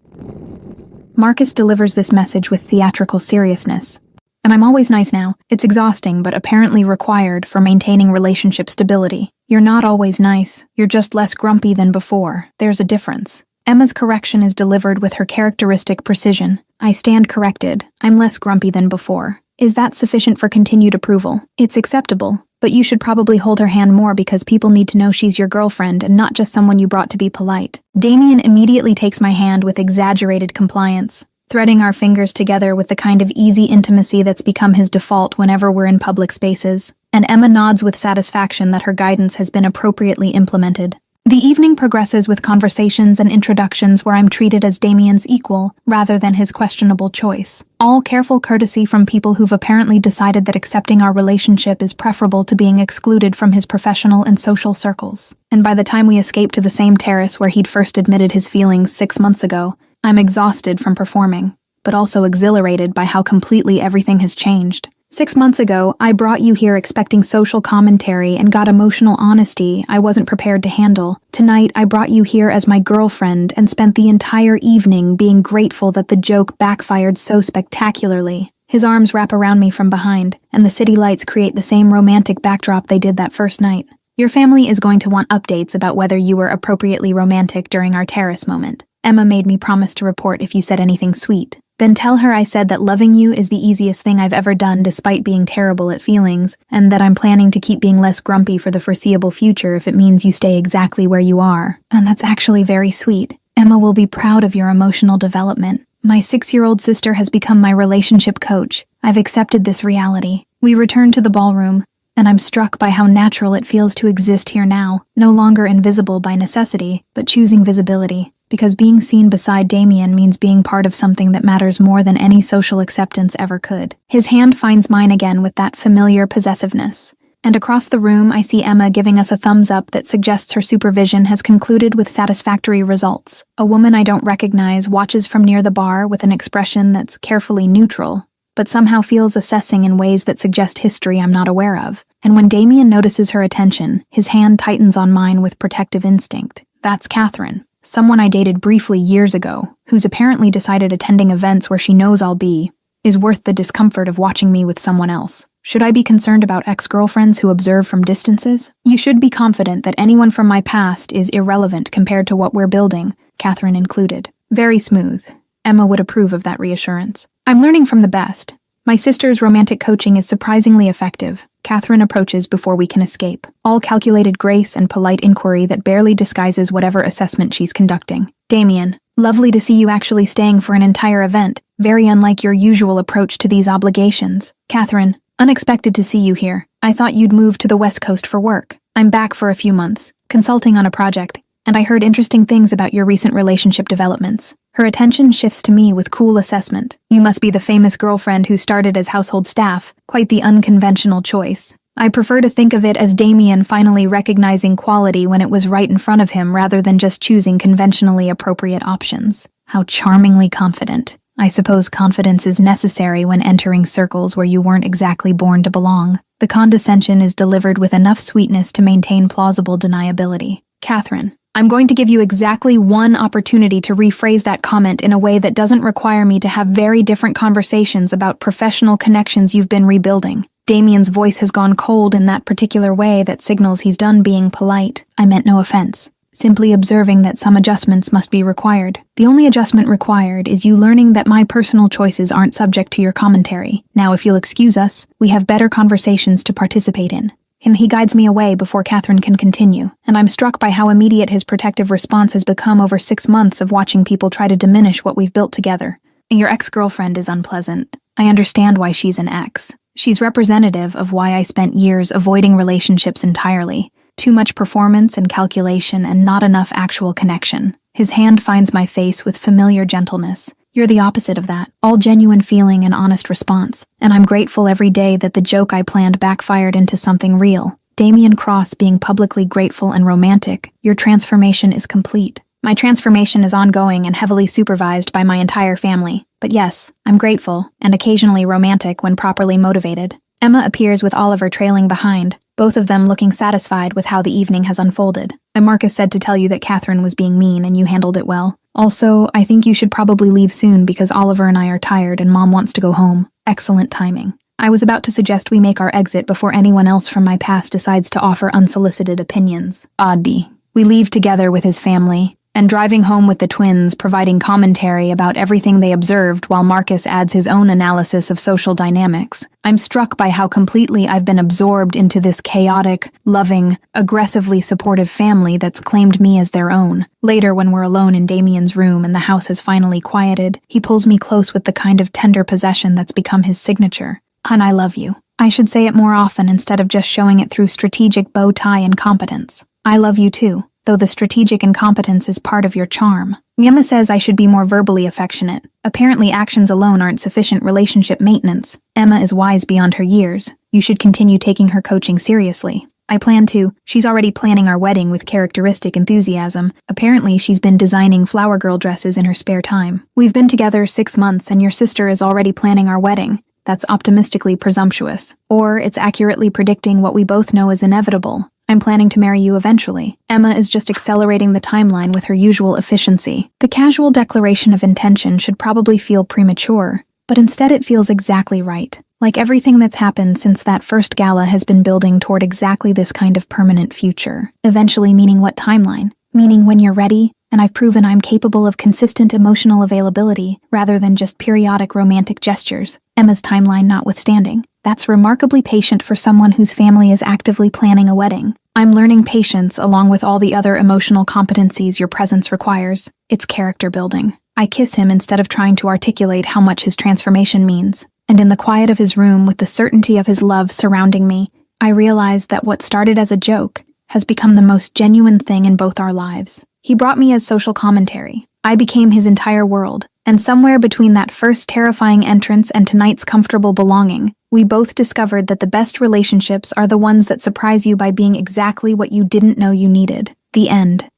Marcus delivers this message with theatrical seriousness. And I'm always nice now. It's exhausting, but apparently required for maintaining relationship stability. You're not always nice. You're just less grumpy than before. There's a difference. Emma's correction is delivered with her characteristic precision. I stand corrected. I'm less grumpy than before. Is that sufficient for continued approval? It's acceptable, but you should probably hold her hand more because people need to know she's your girlfriend and not just someone you brought to be polite. Damien immediately takes my hand with exaggerated compliance, threading our fingers together with the kind of easy intimacy that's become his default whenever we're in public spaces, and Emma nods with satisfaction that her guidance has been appropriately implemented. The evening progresses with conversations and introductions where I'm treated as Damien's equal rather than his questionable choice. All careful courtesy from people who've apparently decided that accepting our relationship is preferable to being excluded from his professional and social circles. And by the time we escape to the same terrace where he'd first admitted his feelings 6 months ago, I'm exhausted from performing, but also exhilarated by how completely everything has changed. 6 months ago, I brought you here expecting social commentary and got emotional honesty I wasn't prepared to handle. Tonight, I brought you here as my girlfriend and spent the entire evening being grateful that the joke backfired so spectacularly. His arms wrap around me from behind, and the city lights create the same romantic backdrop they did that first night. Your family is going to want updates about whether you were appropriately romantic during our terrace moment. Emma made me promise to report if you said anything sweet. Then tell her I said that loving you is the easiest thing I've ever done despite being terrible at feelings, and that I'm planning to keep being less grumpy for the foreseeable future if it means you stay exactly where you are. And that's actually very sweet. Emma will be proud of your emotional development. My 6-year-old sister has become my relationship coach. I've accepted this reality. We return to the ballroom, and I'm struck by how natural it feels to exist here now, no longer invisible by necessity, but choosing visibility. Because being seen beside Damien means being part of something that matters more than any social acceptance ever could. His hand finds mine again with that familiar possessiveness. And across the room, I see Emma giving us a thumbs up that suggests her supervision has concluded with satisfactory results. A woman I don't recognize watches from near the bar with an expression that's carefully neutral, but somehow feels assessing in ways that suggest history I'm not aware of. And when Damien notices her attention, his hand tightens on mine with protective instinct. That's Catherine. Someone I dated briefly years ago, who's apparently decided attending events where she knows I'll be, is worth the discomfort of watching me with someone else. Should I be concerned about ex-girlfriends who observe from distances? You should be confident that anyone from my past is irrelevant compared to what we're building, Catherine included. Very smooth. Emma would approve of that reassurance. I'm learning from the best. My sister's romantic coaching is surprisingly effective. Catherine approaches before we can escape. All calculated grace and polite inquiry that barely disguises whatever assessment she's conducting. Damien, lovely to see you actually staying for an entire event. Very unlike your usual approach to these obligations. Catherine, unexpected to see you here. I thought you'd moved to the West Coast for work. I'm back for a few months, consulting on a project, and I heard interesting things about your recent relationship developments. Her attention shifts to me with cool assessment. You must be the famous girlfriend who started as household staff, quite the unconventional choice. I prefer to think of it as Damien finally recognizing quality when it was right in front of him rather than just choosing conventionally appropriate options. How charmingly confident. I suppose confidence is necessary when entering circles where you weren't exactly born to belong. The condescension is delivered with enough sweetness to maintain plausible deniability. Catherine, I'm going to give you exactly one opportunity to rephrase that comment in a way that doesn't require me to have very different conversations about professional connections you've been rebuilding. Damien's voice has gone cold in that particular way that signals he's done being polite. I meant no offense. Simply observing that some adjustments must be required. The only adjustment required is you learning that my personal choices aren't subject to your commentary. Now, if you'll excuse us, we have better conversations to participate in. And he guides me away before Catherine can continue, and I'm struck by how immediate his protective response has become over 6 months of watching people try to diminish what we've built together. Your ex-girlfriend is unpleasant. I understand why she's an ex. She's representative of why I spent years avoiding relationships entirely. Too much performance and calculation and not enough actual connection. His hand finds my face with familiar gentleness. You're the opposite of that, all genuine feeling and honest response, and I'm grateful every day that the joke I planned backfired into something real. Damien Cross being publicly grateful and romantic, your transformation is complete. My transformation is ongoing and heavily supervised by my entire family. But yes, I'm grateful, and occasionally romantic when properly motivated. Emma appears with Oliver trailing behind, both of them looking satisfied with how the evening has unfolded. Marcus said to tell you that Catherine was being mean and you handled it well. Also, I think you should probably leave soon because Oliver and I are tired and Mom wants to go home. Excellent timing. I was about to suggest we make our exit before anyone else from my past decides to offer unsolicited opinions. Oddly. We leave together with his family, and driving home with the twins, providing commentary about everything they observed while Marcus adds his own analysis of social dynamics. I'm struck by how completely I've been absorbed into this chaotic, loving, aggressively supportive family that's claimed me as their own. Later, when we're alone in Damien's room and the house has finally quieted, he pulls me close with the kind of tender possession that's become his signature. "Hun, I love you." I should say it more often instead of just showing it through strategic bow tie and competence. I love you too. Though the strategic incompetence is part of your charm. Emma says I should be more verbally affectionate. Apparently actions alone aren't sufficient relationship maintenance. Emma is wise beyond her years. You should continue taking her coaching seriously. I plan to. She's already planning our wedding with characteristic enthusiasm. Apparently she's been designing flower girl dresses in her spare time. We've been together 6 months and your sister is already planning our wedding. That's optimistically presumptuous. Or it's accurately predicting what we both know is inevitable. I'm planning to marry you eventually. Emma is just accelerating the timeline with her usual efficiency. The casual declaration of intention should probably feel premature, but instead it feels exactly right. Like everything that's happened since that first gala has been building toward exactly this kind of permanent future. Eventually meaning what timeline? Meaning when you're ready, and I've proven I'm capable of consistent emotional availability rather than just periodic romantic gestures. Emma's timeline notwithstanding. That's remarkably patient for someone whose family is actively planning a wedding. I'm learning patience along with all the other emotional competencies your presence requires. It's character building. I kiss him instead of trying to articulate how much his transformation means, and in the quiet of his room with the certainty of his love surrounding me, I realize that what started as a joke has become the most genuine thing in both our lives. He brought me as social commentary. I became his entire world, and somewhere between that first terrifying entrance and tonight's comfortable belonging, we both discovered that the best relationships are the ones that surprise you by being exactly what you didn't know you needed. The end.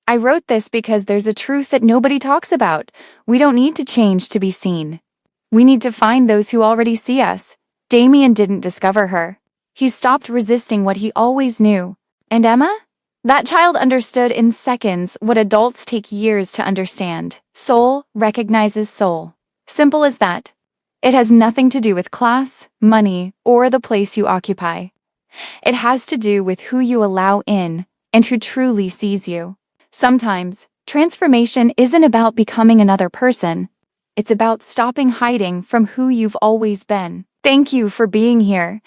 I wrote this because there's a truth that nobody talks about. We don't need to change to be seen. We need to find those who already see us. Damien didn't discover her. He stopped resisting what he always knew. And Emma? That child understood in seconds what adults take years to understand. Soul recognizes soul. Simple as that. It has nothing to do with class, money, or the place you occupy. It has to do with who you allow in and who truly sees you. Sometimes, transformation isn't about becoming another person. It's about stopping hiding from who you've always been. Thank you for being here.